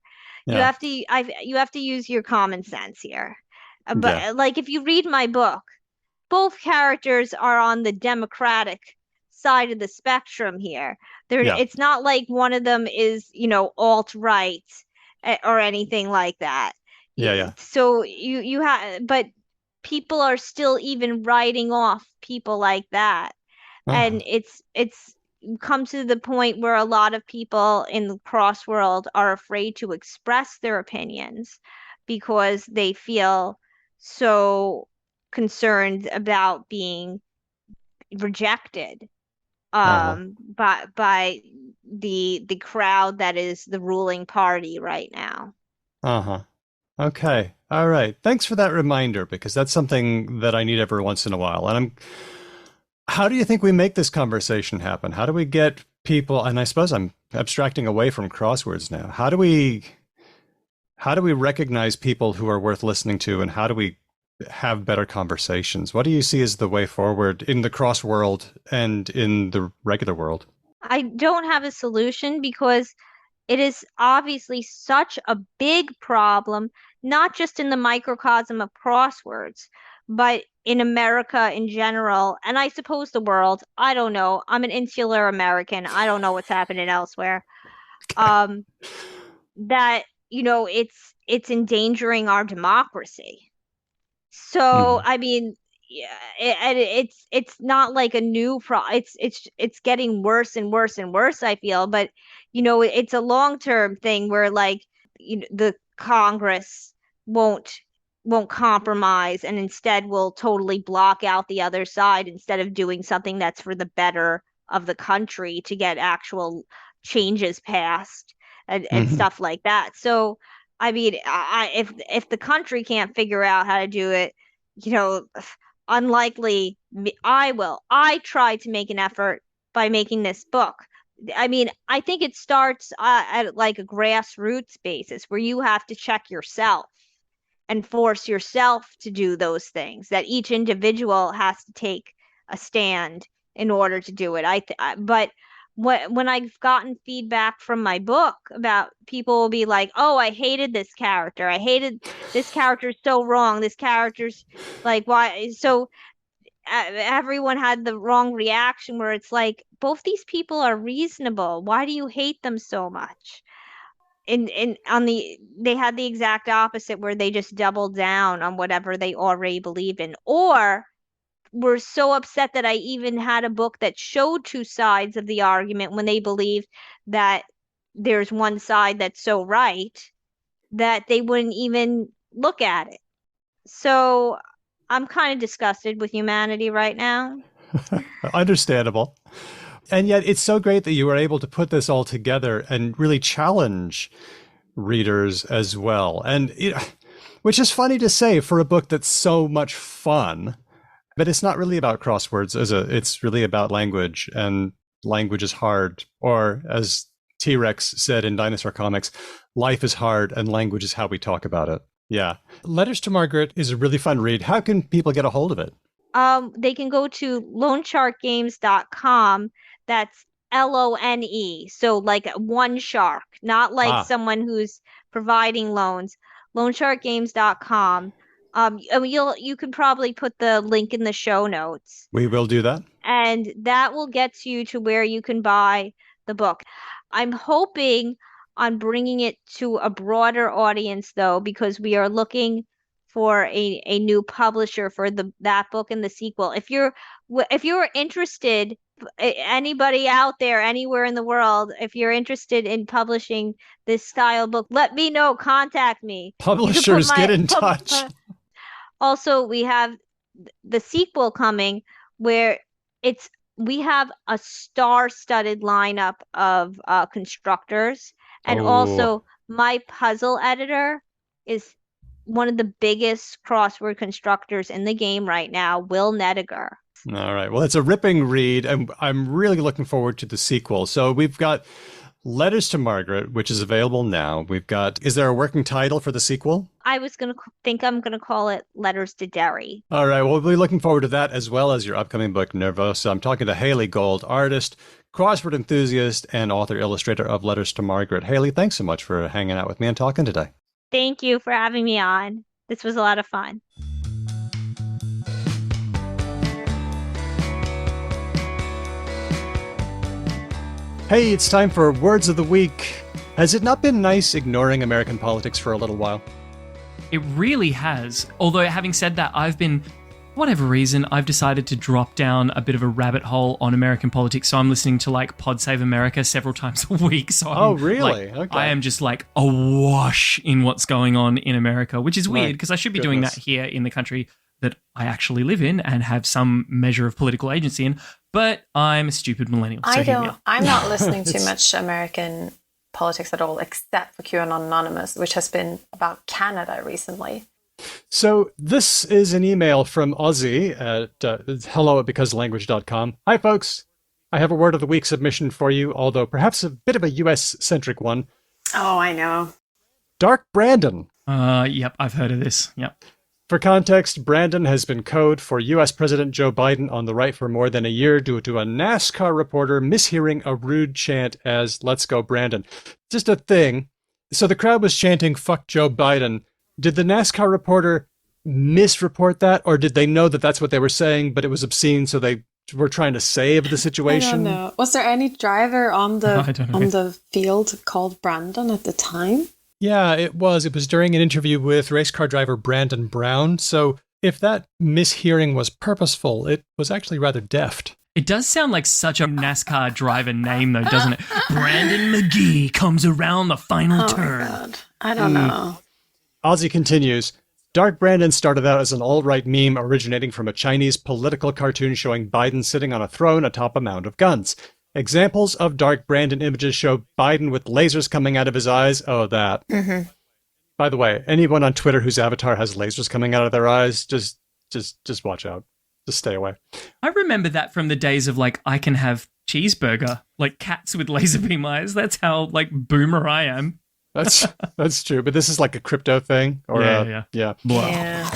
Yeah. You have to use your common sense here. Yeah. But like, if you read my book, both characters are on the democratic side of the spectrum here. Yeah. It's not like one of them is, alt-right or anything like that. Yeah. Yeah. So you have, but people are still even writing off people like that. Uh-huh. And it's come to the point where a lot of people in the crossworld are afraid to express their opinions because they feel so concerned about being rejected Uh-huh. by the crowd that is the ruling party right now. Uh-huh. Okay. All right. Thanks for that reminder because that's something that I need every once in a while. And how do you think we make this conversation happen? How do we get people, and I suppose I'm abstracting away from crosswords now. How do we recognize people who are worth listening to, and how do we have better conversations? What do you see as the way forward in the cross world and in the regular world? I don't have a solution because it is obviously such a big problem, not just in the microcosm of crosswords, but in America in general, and I suppose the world. I don't know. I'm an insular American. I don't know what's happening elsewhere. Um, that, it's endangering our democracy. So, Mm. I mean, yeah, it's not like a new it's getting worse and worse and worse, I feel, but it's a long-term thing where, like, the Congress won't won't compromise and instead will totally block out the other side instead of doing something that's for the better of the country to get actual changes passed and Hmm. stuff like that. So, I mean, if the country can't figure out how to do it, you know, unlikely I will. I tried to make an effort by making this book. I mean, I think it starts at like a grassroots basis where you have to check yourself and force yourself to do those things, that each individual has to take a stand in order to do it. But when I've gotten feedback from my book about, people will be like, "Oh, I hated this character. I hated this character's so wrong. This character's like, why?" So everyone had the wrong reaction where it's like, both these people are reasonable. Why do you hate them so much? And they had the exact opposite where they just doubled down on whatever they already believe in, or were so upset that I even had a book that showed two sides of the argument when they believed that there's one side that's so right that they wouldn't even look at it. So I'm kind of disgusted with humanity right now. Understandable. And yet it's so great that you were able to put this all together and really challenge readers as well. And which is funny to say for a book that's so much fun, but it's not really about crosswords, is it? It's really about language, and language is hard. Or as T-Rex said in Dinosaur Comics, life is hard and language is how we talk about it. Yeah. Letters to Margaret is a really fun read. How can people get a hold of it? They can go to loansharkgames.com. That's LONE. So like one shark, not like someone who's providing loans. Loansharkgames.com. You can probably put the link in the show notes. We will do that. And that will get you to where you can buy the book. I'm hoping on bringing it to a broader audience, though, because we are looking for a new publisher for that book and the sequel. If you're interested, anybody out there, anywhere in the world, if you're interested in publishing this style book, let me know. Contact me. Publishers, get in touch. Also, we have the sequel coming where we have a star-studded lineup of constructors. And also, my puzzle editor is one of the biggest crossword constructors in the game right now, Will Nediger. All right. Well, it's a ripping read, and I'm really looking forward to the sequel. So we've got Letters to Margaret, which is available now. Is there a working title for the sequel? I was going to I'm going to call it Letters to Derry. All right. Well, we'll be looking forward to that, as well as your upcoming book, Nervosa. I'm talking to Hayley Gold, artist, crossword enthusiast, and author-illustrator of Letters to Margaret. Hayley, thanks so much for hanging out with me and talking today. Thank you for having me on. This was a lot of fun. Hey, it's time for Words of the Week. Has it not been nice ignoring American politics for a little while? It really has. Although, having said that, for whatever reason, I've decided to drop down a bit of a rabbit hole on American politics. So I'm listening to like Pod Save America several times a week. So really? Okay. I am just like awash in what's going on in America, which is weird because I should be doing that here in the country that I actually live in and have some measure of political agency in. But I'm a stupid millennial. I'm not listening to much American politics at all, except for QAnon Anonymous, which has been about Canada recently. So this is an email from Ozzy at hello@becauselanguage.com. Hi, folks. I have a Word of the Week submission for you, although perhaps a bit of a US-centric one. Oh, I know. Dark Brandon. Yep, I've heard of this. Yep. For context, Brandon has been code for U.S. President Joe Biden on the right for more than a year due to a NASCAR reporter mishearing a rude chant as "Let's go Brandon." Just a thing. So the crowd was chanting "Fuck Joe Biden." Did the NASCAR reporter misreport that, or did they know that that's what they were saying, but it was obscene, so they were trying to save the situation? I don't know. Was there any driver on the field called Brandon at the time? Yeah, it was. It was during an interview with race car driver Brandon Brown. So if that mishearing was purposeful, it was actually rather deft. It does sound like such a NASCAR driver name, though, doesn't it? Brandon McGee comes around the final turn. God. I don't know. Ozzy continues. Dark Brandon started out as an alt-right meme originating from a Chinese political cartoon showing Biden sitting on a throne atop a mound of guns. Examples of Dark Brandon images show Biden with lasers coming out of his eyes. Oh, that. Mm-hmm. By the way, anyone on Twitter whose avatar has lasers coming out of their eyes, just watch out. Just stay away. I remember that from the days of, like, I can have cheeseburger, like cats with laser beam eyes. That's how, like, boomer I am. That's true, but this is like a crypto thing, or yeah.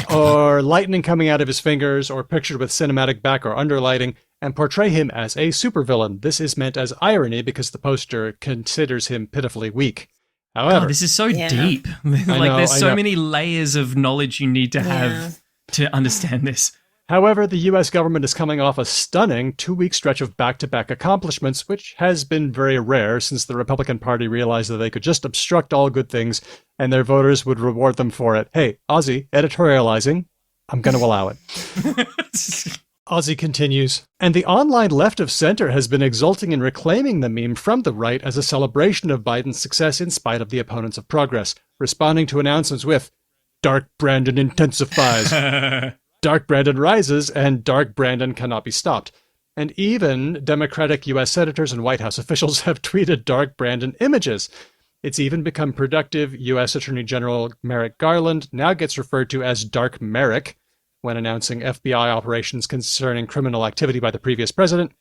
Or lightning coming out of his fingers, or pictured with cinematic back or underlighting, and portray him as a supervillain. This is meant as irony because the poster considers him pitifully weak. However, this is so deep. There's so many layers of knowledge you need to have to understand this. However, the U.S. government is coming off a stunning 2-week stretch of back-to-back accomplishments, which has been very rare since the Republican Party realized that they could just obstruct all good things and their voters would reward them for it. Hey, Ozzy, editorializing, I'm going to allow it. Ozzy continues. And the online left of center has been exulting in reclaiming the meme from the right as a celebration of Biden's success in spite of the opponents of progress, responding to announcements with, "Dark Brandon intensifies." Dark Brandon rises, and Dark Brandon cannot be stopped. And even Democratic U.S. senators and White House officials have tweeted Dark Brandon images. It's even become productive. U.S. Attorney General Merrick Garland now gets referred to as Dark Merrick when announcing FBI operations concerning criminal activity by the previous president.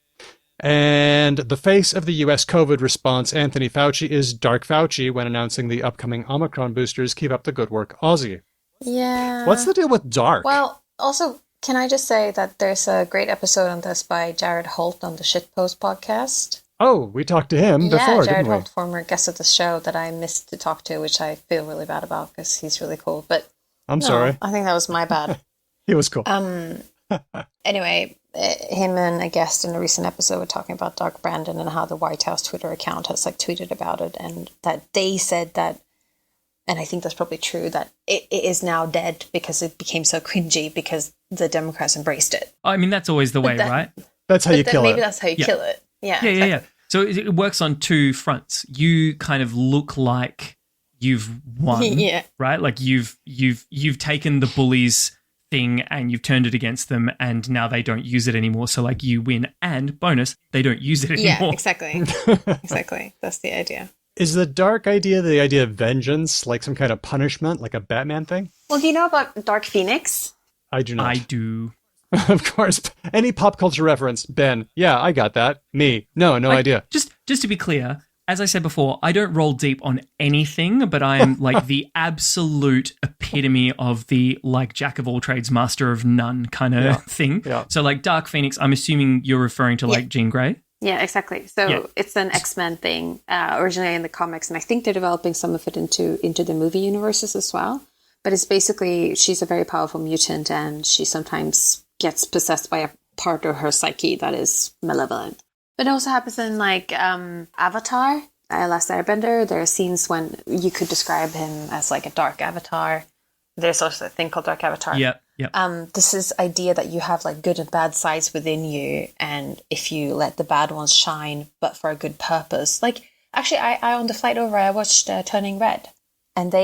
And the face of the U.S. COVID response, Anthony Fauci, is Dark Fauci when announcing the upcoming Omicron boosters. Keep up the good work, Aussie. Yeah. What's the deal with dark? Well, also, can I just say that there's a great episode on this by Jared Holt on the Shitpost podcast? Oh, we talked to him before, Jared didn't we? Holt, former guest of the show that I missed to talk to, which I feel really bad about because he's really cool. But I'm sorry. I think that was my bad. He was cool. Anyway, him and a guest in a recent episode were talking about Dark Brandon and how the White House Twitter account has tweeted about it, and that they said that, and I think that's probably true, that it is now dead because it became so cringy because the Democrats embraced it. I mean, that's always the way, right? That's how you kill it. Maybe that's how you kill it. Yeah. Yeah. So it works on two fronts. You kind of look like you've won, right? Like you've taken the bullies thing and you've turned it against them, and now they don't use it anymore. So like you win, and bonus, they don't use it anymore. Yeah, exactly. Exactly. That's the idea. Is the dark idea the idea of vengeance, like some kind of punishment, like a Batman thing? Well, do you know about Dark Phoenix? I do not. I do. Of course. Any pop culture reference, Ben. Yeah, I got that. Me. No idea. Just to be clear, as I said before, I don't roll deep on anything, but I am like the absolute epitome of the like jack of all trades, master of none kind of thing. Yeah. So like Dark Phoenix, I'm assuming you're referring to like Jean Grey. Yeah, exactly. So it's an X-Men thing, originally in the comics, and I think they're developing some of it into the movie universes as well. But it's basically, she's a very powerful mutant, and she sometimes gets possessed by a part of her psyche that is malevolent. But it also happens in like Avatar, Last Airbender. There are scenes when you could describe him as like a dark avatar. There's also a thing called Dark Avatar. Yep. This is idea that you have like good and bad sides within you, and if you let the bad ones shine, but for a good purpose. Like actually, I on the flight over, I watched Turning Red, and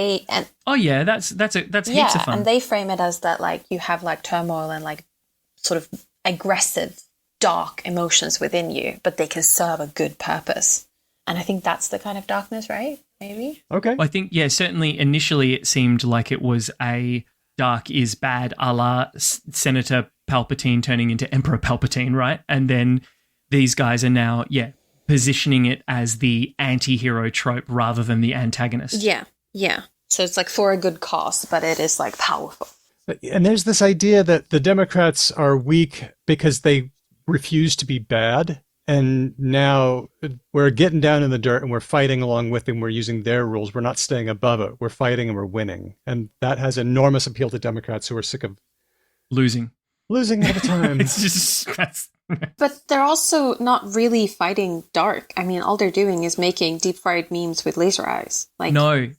oh yeah, that's heaps of fun. And they frame it as that like you have like turmoil and like sort of aggressive, dark emotions within you, but they can serve a good purpose. And I think that's the kind of darkness, right? Maybe. Okay. Well, I think certainly initially it seemed like it was a dark is bad, a la Senator Palpatine turning into Emperor Palpatine, right? And then these guys are now, positioning it as the anti-hero trope rather than the antagonist. Yeah. So it's like for a good cause, but it is like powerful. And there's this idea that the Democrats are weak because they refuse to be bad. And now we're getting down in the dirt and we're fighting along with them. We're using their rules. We're not staying above it. We're fighting and we're winning. And that has enormous appeal to Democrats who are sick of losing all the time. It's just But they're also not really fighting dark. I mean, all they're doing is making deep fried memes with laser eyes. Like no,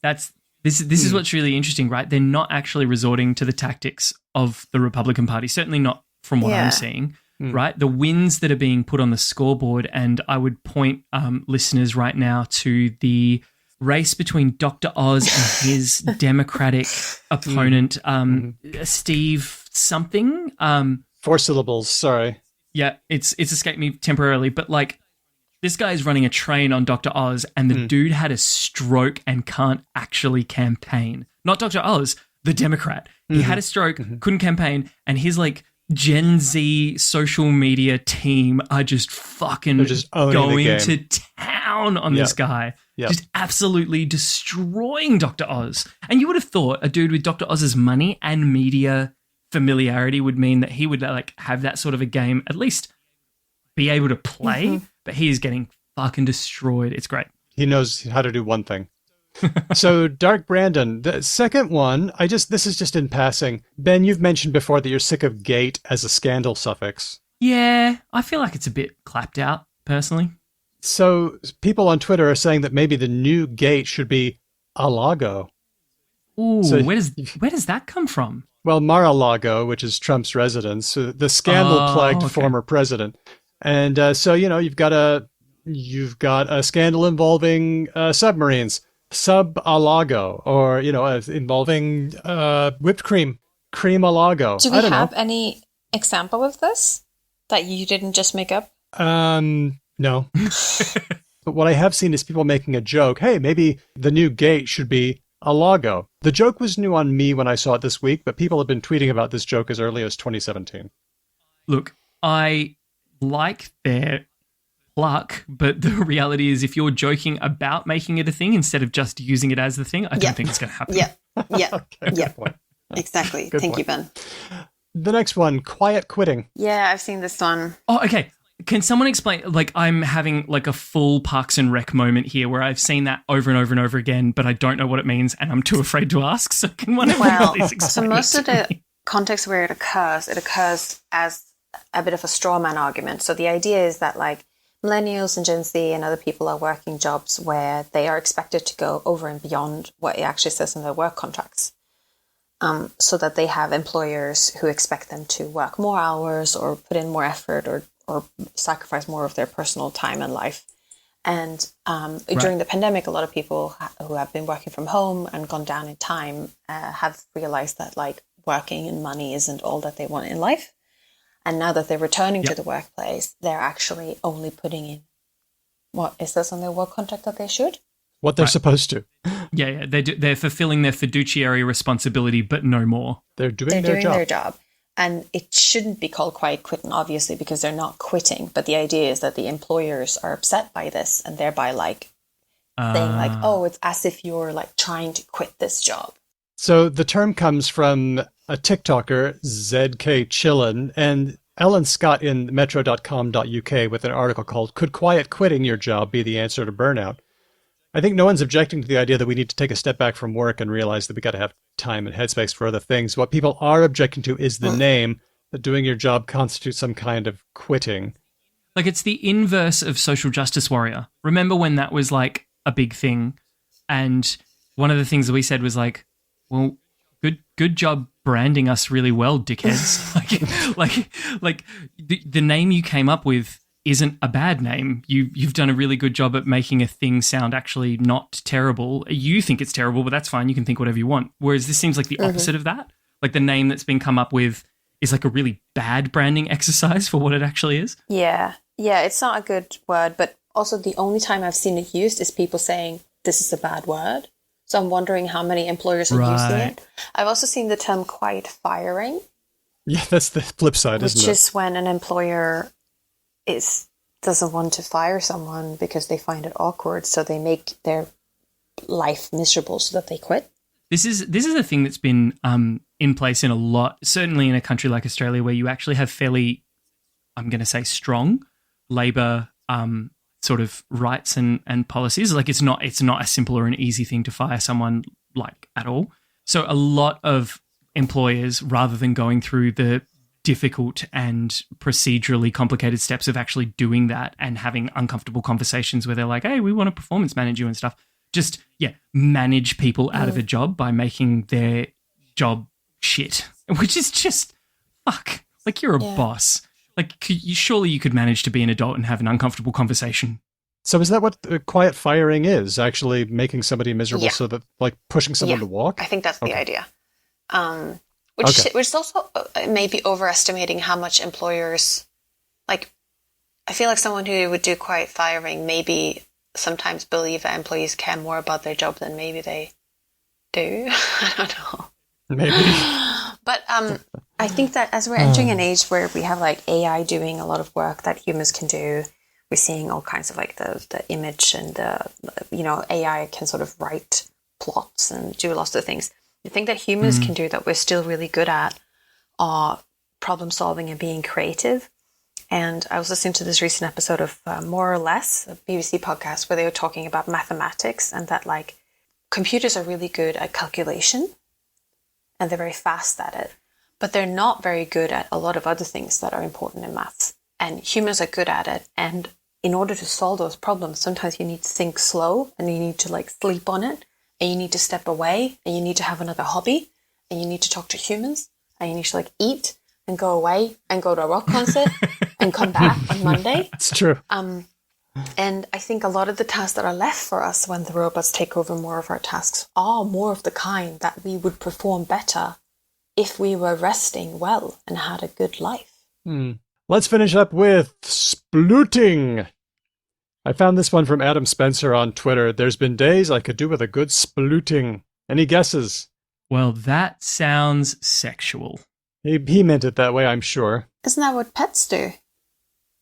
this is what's really interesting, right? They're not actually resorting to the tactics of the Republican Party. Certainly not from what I'm seeing. Right, the wins that are being put on the scoreboard, and I would point listeners right now to the race between Dr. Oz and his Democratic opponent, Steve something. 4 syllables. Sorry. Yeah, it's escaped me temporarily, but like this guy is running a train on Dr. Oz, and the dude had a stroke and can't actually campaign. Not Dr. Oz, the Democrat. He had a stroke, couldn't campaign, and his like Gen Z social media team are just fucking going to town on this guy. Yep. Just absolutely destroying Dr. Oz. And you would have thought a dude with Dr. Oz's money and media familiarity would mean that he would like have that sort of a game, at least be able to play, but he is getting fucking destroyed. It's great. He knows how to do one thing. So Dark Brandon, the second one, this is just in passing. Ben, you've mentioned before that you're sick of gate as a scandal suffix. Yeah, I feel like it's a bit clapped out, personally. So people on Twitter are saying that maybe the new gate should be Alago. Ooh, so, where does that come from? Well, Mar-a-Lago, which is Trump's residence, the scandal-plagued former president. And so, you've got a scandal involving submarines. Sub-Alago, or, involving whipped cream. cream a lago. Do we I don't have know. any example of this that you didn't just make up? No. But what I have seen is people making a joke. Hey, maybe the new gate should be a lago. The joke was new on me when I saw it this week, but people have been tweeting about this joke as early as 2017. Look, I like their pluck, but the reality is if you're joking about making it a thing instead of just using it as the thing, I don't think it's going to happen. Yeah. Okay, good point. Exactly. Good Thank point. you, Ben. The next one, quiet quitting. Yeah, I've seen this one. Oh, okay. Can someone explain, like, I'm having like a full Parks and Rec moment here where I've seen that over and over and over again, but I don't know what it means and I'm too afraid to ask. So can one of you Well, please so explain most it of to the me? context where it occurs as a bit of a straw man argument. So the idea is that like millennials and Gen Z and other people are working jobs where they are expected to go over and beyond what it actually says in their work contracts. So that they have employers who expect them to work more hours or put in more effort or sacrifice more of their personal time and life. And during the pandemic, a lot of people who have been working from home and gone down in time have realized that like working and money isn't all that they want in life. And now that they're returning to the workplace, they're actually only putting in what is this on their work contract that they should? What they're supposed to. Yeah. They're fulfilling their fiduciary responsibility, but no more. They're doing They're their doing job. their job. And it shouldn't be called quiet quitting, obviously, because they're not quitting. But the idea is that the employers are upset by this and thereby like saying like, oh, it's as if you're like trying to quit this job. So the term comes from a TikToker, ZK Chillin, and Ellen Scott in metro.com.uk with an article called Could Quiet Quitting Your Job Be the Answer to Burnout? I think no one's objecting to the idea that we need to take a step back from work and realize that we got to have time and headspace for other things. What people are objecting to is the name, that doing your job constitutes some kind of quitting. Like it's the inverse of social justice warrior. Remember when that was like a big thing? And one of the things that we said was like, well, good job branding us really well, dickheads. like the name you came up with isn't a bad name. You've done a really good job at making a thing sound actually not terrible. You think it's terrible, but that's fine. You can think whatever you want. Whereas this seems like the opposite of that. Like the name that's been come up with is like a really bad branding exercise for what it actually is. Yeah. Yeah, it's not a good word, but also the only time I've seen it used is people saying this is a bad word. So I'm wondering how many employers are using it. I've also seen the term quiet firing. Yeah, that's the flip side, isn't it? Which is when an employer doesn't want to fire someone because they find it awkward, so they make their life miserable so that they quit. This is a thing that's been in place in a lot, certainly in a country like Australia, where you actually have fairly, I'm going to say, strong labour sort of rights and policies. Like it's not a simple or an easy thing to fire someone like at all. So a lot of employers, rather than going through the difficult and procedurally complicated steps of actually doing that and having uncomfortable conversations where they're like, hey, we want to performance manage you and stuff, just manage people out of a job by making their job shit, which is just fuck. Like you're a boss. Like surely you could manage to be an adult and have an uncomfortable conversation. So is that what quiet firing is? Actually making somebody miserable so that like pushing someone to walk? I think that's the idea. Which is also maybe overestimating how much employers, like, I feel like someone who would do quiet firing maybe sometimes believe that employees care more about their job than maybe they do. I don't know. Maybe. But I think that as we're entering an age where we have like AI doing a lot of work that humans can do, we're seeing all kinds of like the image and AI can sort of write plots and do lots of things. The thing that humans can do that we're still really good at are problem solving and being creative. And I was listening to this recent episode of More or Less, a BBC podcast, where they were talking about mathematics and that like computers are really good at calculation and they're very fast at it, but they're not very good at a lot of other things that are important in maths. And humans are good at it. And in order to solve those problems, sometimes you need to think slow and you need to like sleep on it. And you need to step away and you need to have another hobby and you need to talk to humans and you need to like eat and go away and go to a rock concert and come back on Monday. It's true. And I think a lot of the tasks that are left for us when the robots take over more of our tasks are more of the kind that we would perform better if we were resting well and had a good life. Let's finish up with splooting. I found this one from Adam Spencer on Twitter. There's been days I could do with a good splooting. Any guesses? Well, that sounds sexual. He meant it that way, I'm sure. Isn't that what pets do?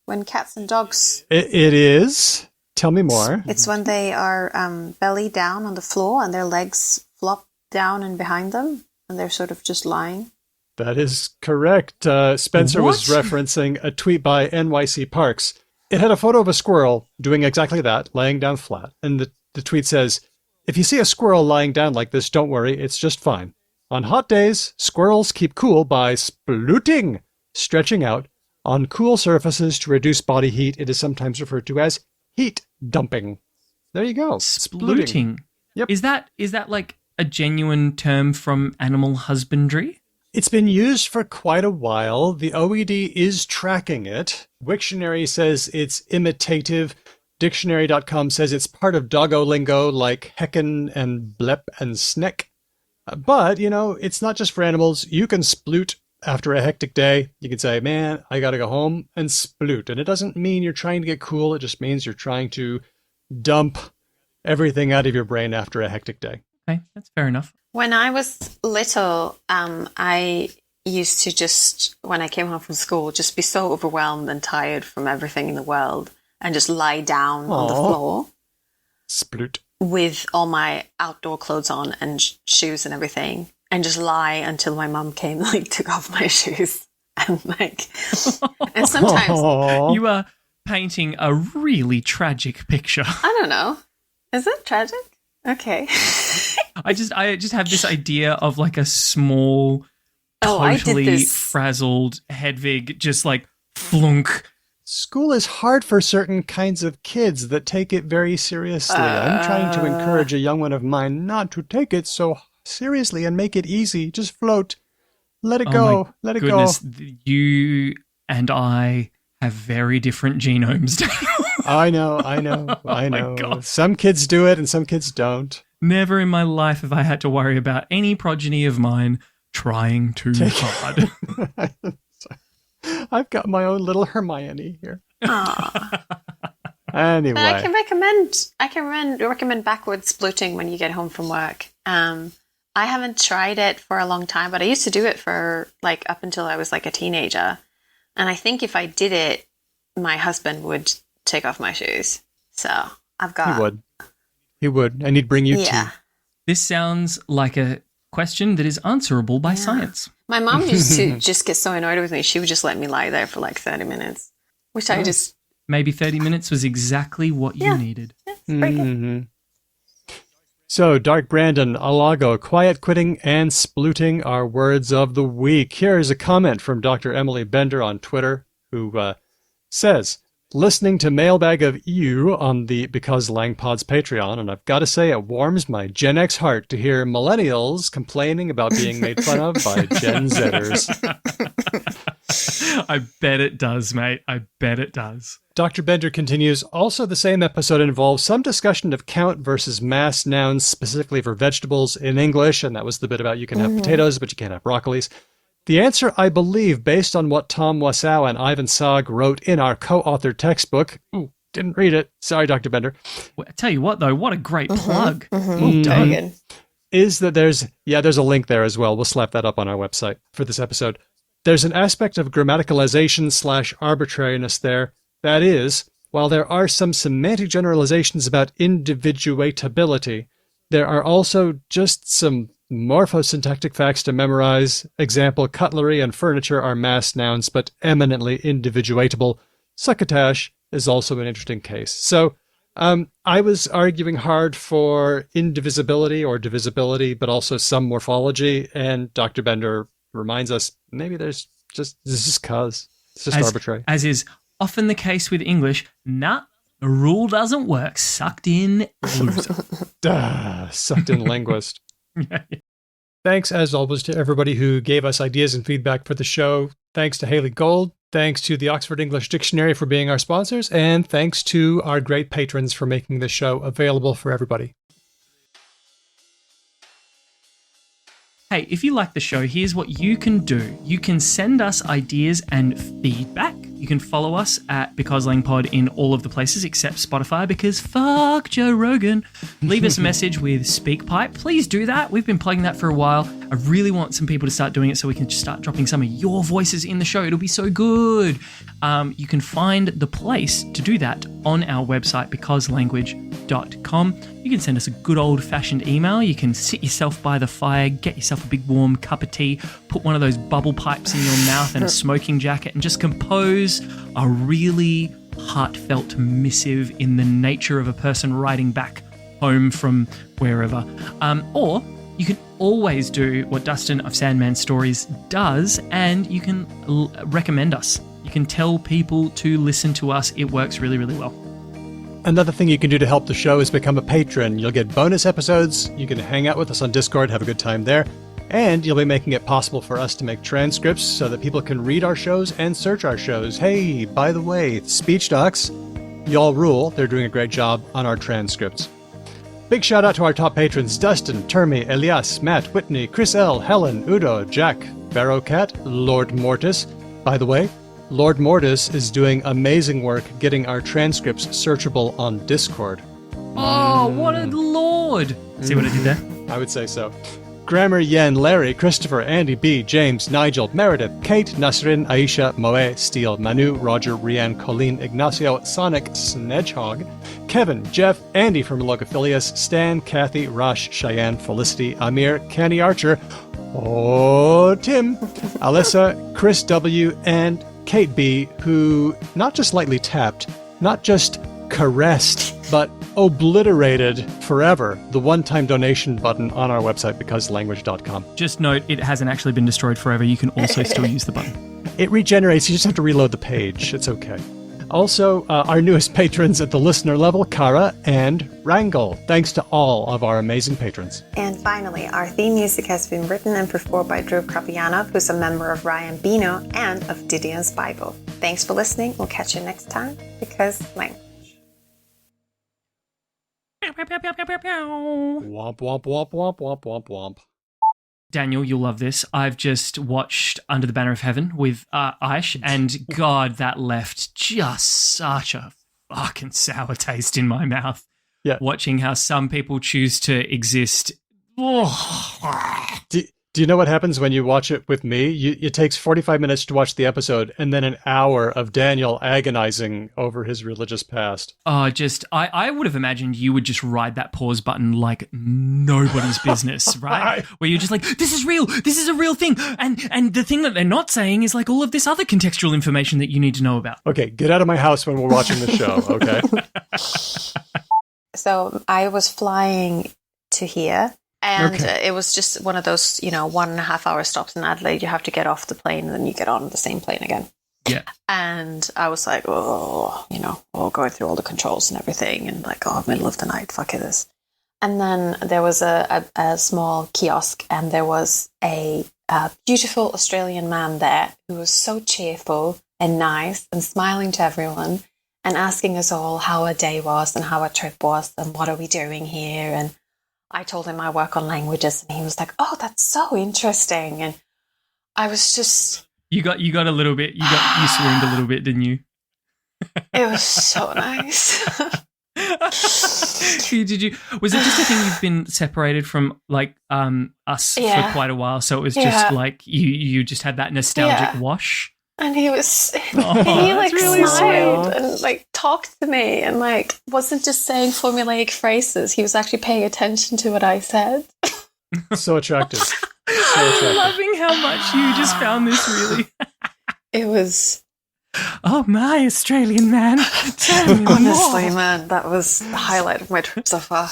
When cats and dogs... It is. Tell me more. It's when they are belly down on the floor and their legs flop down and behind them, and they're sort of just lying. That is correct. Spencer was referencing a tweet by NYC Parks. It had a photo of a squirrel doing exactly that, laying down flat. And the tweet says, "If you see a squirrel lying down like this, don't worry, it's just fine. On hot days, squirrels keep cool by splooting, stretching out. On cool surfaces to reduce body heat, it is sometimes referred to as heat dumping." There you go. Splooting. Yep. Is that like a genuine term from animal husbandry? It's been used for quite a while. The OED is tracking it. Wiktionary says it's imitative. Dictionary.com says it's part of doggo lingo like heckin' and blep and sneck. But, it's not just for animals. You can sploot after a hectic day. You can say, man, I gotta go home and sploot. And it doesn't mean you're trying to get cool. It just means you're trying to dump everything out of your brain after a hectic day. Okay, that's fair enough. When I was little, I used to just, when I came home from school, just be so overwhelmed and tired from everything in the world and just lie down on the floor. Sploot. With all my outdoor clothes on and shoes and everything, and just lie until my mum came, took off my shoes. And and sometimes... You are painting a really tragic picture. I don't know. Is it tragic? Okay. I just have this idea of like a small, totally frazzled Hedvig just like flunk. School is hard for certain kinds of kids that take it very seriously. I'm trying to encourage a young one of mine not to take it so seriously and make it easy. Just float. Let it go. Let it go. You and I have very different genomes. I know. My God. Some kids do it and some kids don't. Never in my life have I had to worry about any progeny of mine trying too hard. I've got my own little Hermione here. But Anyway. I can recommend backward splooting when you get home from work. I haven't tried it for a long time, but I used to do it for up until I was a teenager. And I think if I did it, my husband would take off my shoes. So I've got... He would. And he'd bring you tea. This sounds like a question that is answerable by science. My mom used to just get so annoyed with me. She would just let me lie there for 30 minutes, which I just... Maybe 30 minutes was exactly what you needed. Yeah, it's pretty good. So, Dark Brandon, Alago, quiet quitting, and splooting are words of the week. Here is a comment from Dr. Emily Bender on Twitter, who says, listening to Mailbag of EU on the Because Lang Pod's Patreon, and I've got to say it warms my Gen X heart to hear millennials complaining about being made fun of by Gen Zers. I bet it does, mate. I bet it does. Dr. Bender continues, also the same episode involves some discussion of count versus mass nouns specifically for vegetables in English, and that was the bit about you can have potatoes, but you can't have broccolis. The answer, I believe, based on what Tom Wasow and Ivan Sag wrote in our co-authored textbook. Ooh, didn't read it. Sorry, Dr. Bender. Well, I tell you what, though, what a great plug. Is that there's a link there as well. We'll slap that up on our website for this episode. There's an aspect of grammaticalization / arbitrariness there. That is, while there are some semantic generalizations about individuatability, there are also just some morphosyntactic facts to memorize. Example, cutlery and furniture are mass nouns, but eminently individuatable. Succotash is also an interesting case. So I was arguing hard for indivisibility or divisibility, but also some morphology, and Dr. Bender reminds us maybe this is arbitrary. As is often the case with English, the rule doesn't work. Sucked in loser. Sucked in linguist. Thanks, as always, to everybody who gave us ideas and feedback for the show. Thanks to Hayley Gold. Thanks to the Oxford English Dictionary for being our sponsors. And thanks to our great patrons for making this show available for everybody. Hey, if you like the show, here's what you can do. You can send us ideas and feedback. You can follow us at Because Lang Pod in all of the places except Spotify, because fuck Joe Rogan. Leave us a message with SpeakPipe. Please do that. We've been plugging that for a while. I really want some people to start doing it so we can just start dropping some of your voices in the show. It'll be so good. You can find the place to do that on our website, becauselanguage.com. You can send us a good old-fashioned email. You can sit yourself by the fire, get yourself a big warm cup of tea, put one of those bubble pipes in your mouth and a smoking jacket, and just compose a really heartfelt missive in the nature of a person writing back home from wherever. Or you can always do what Dustin of Sandman Stories does, and you can recommend us. You can tell people to listen to us. It works really, really well. Another thing you can do to help the show is become a patron. You'll get bonus episodes, you can hang out with us on Discord, have a good time there, and you'll be making it possible for us to make transcripts so that people can read our shows and search our shows. Hey, by the way, Speech Docs, y'all rule. They're doing a great job on our transcripts. Big shout out to our top patrons: Dustin, Termi, Elias, Matt, Whitney, Chris L, Helen, Udo, Jack, Barrowcat, Lord Mortis. By the way, Lord Mortis is doing amazing work getting our transcripts searchable on Discord. Oh, what a lord! See what I did there? I would say so. Grammar, Yen, Larry, Christopher, Andy B, James, Nigel, Meredith, Kate, Nasrin, Aisha, Moe, Steele, Manu, Roger, Rianne, Colleen, Ignacio, Sonic, Snedgehog, Kevin, Jeff, Andy from Logophilius, Stan, Kathy, Rush, Cheyenne, Felicity, Amir, Kenny Archer, Tim, Alyssa, Chris W, and Kate B, who not just lightly tapped, not just caressed, but obliterated forever the one-time donation button on our website, becauselanguage.com. Just note, it hasn't actually been destroyed forever. You can also still use the button. It regenerates. You just have to reload the page. It's okay. Also, our newest patrons at the listener level, Kara and Wrangle. Thanks to all of our amazing patrons. And finally, our theme music has been written and performed by Drew Krapianov, who's a member of Ryan Bino and of Didian's Bible. Thanks for listening. We'll catch you next time. Because language. Womp, womp, womp, womp, womp, womp, womp. Daniel, you'll love this. I've just watched Under the Banner of Heaven with Aish, and God, that left just such a fucking sour taste in my mouth. Yeah. Watching how some people choose to exist. Oh. Do you know what happens when you watch it with me? It takes 45 minutes to watch the episode and then an hour of Daniel agonizing over his religious past. I would have imagined you would just ride that pause button like nobody's business, right? Where you're just like, this is real, this is a real thing. And the thing that they're not saying is like all of this other contextual information that you need to know about. Okay, get out of my house when we're watching the show, okay? So I was flying to here. And it was just one of those, 1.5 hour stops in Adelaide. You have to get off the plane and then you get on the same plane again. Yeah. And I was like, going through all the controls and everything. And like, middle of the night, fuck it is. And then there was a small kiosk and there was a beautiful Australian man there who was so cheerful and nice and smiling to everyone and asking us all how our day was and how our trip was and what are we doing here. And I told him I work on languages, and he was like, "Oh, that's so interesting." And I was just you got a little bit. You swooned a little bit, didn't you? It was so nice. Did you? Was it just a thing you've been separated from like us for quite a while? So it was just like you just had that nostalgic wash. And he was, he like really smiled and like talked to me and like wasn't just saying formulaic phrases. He was actually paying attention to what I said. So attractive. I'm loving how much you just found this really. It was. Oh my Australian man! Tell me honestly, more. man, that was the highlight of my trip so far.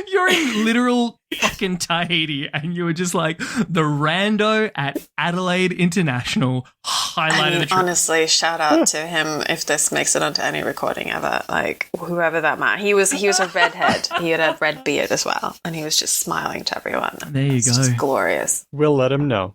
You're in literal fucking Tahiti, and you were just like the rando at Adelaide International highlight of the trip. Honestly, shout out to him if this makes it onto any recording ever. Like whoever that man, he was a redhead. He had a red beard as well, and he was just smiling to everyone. There you go. Just glorious. We'll let him know.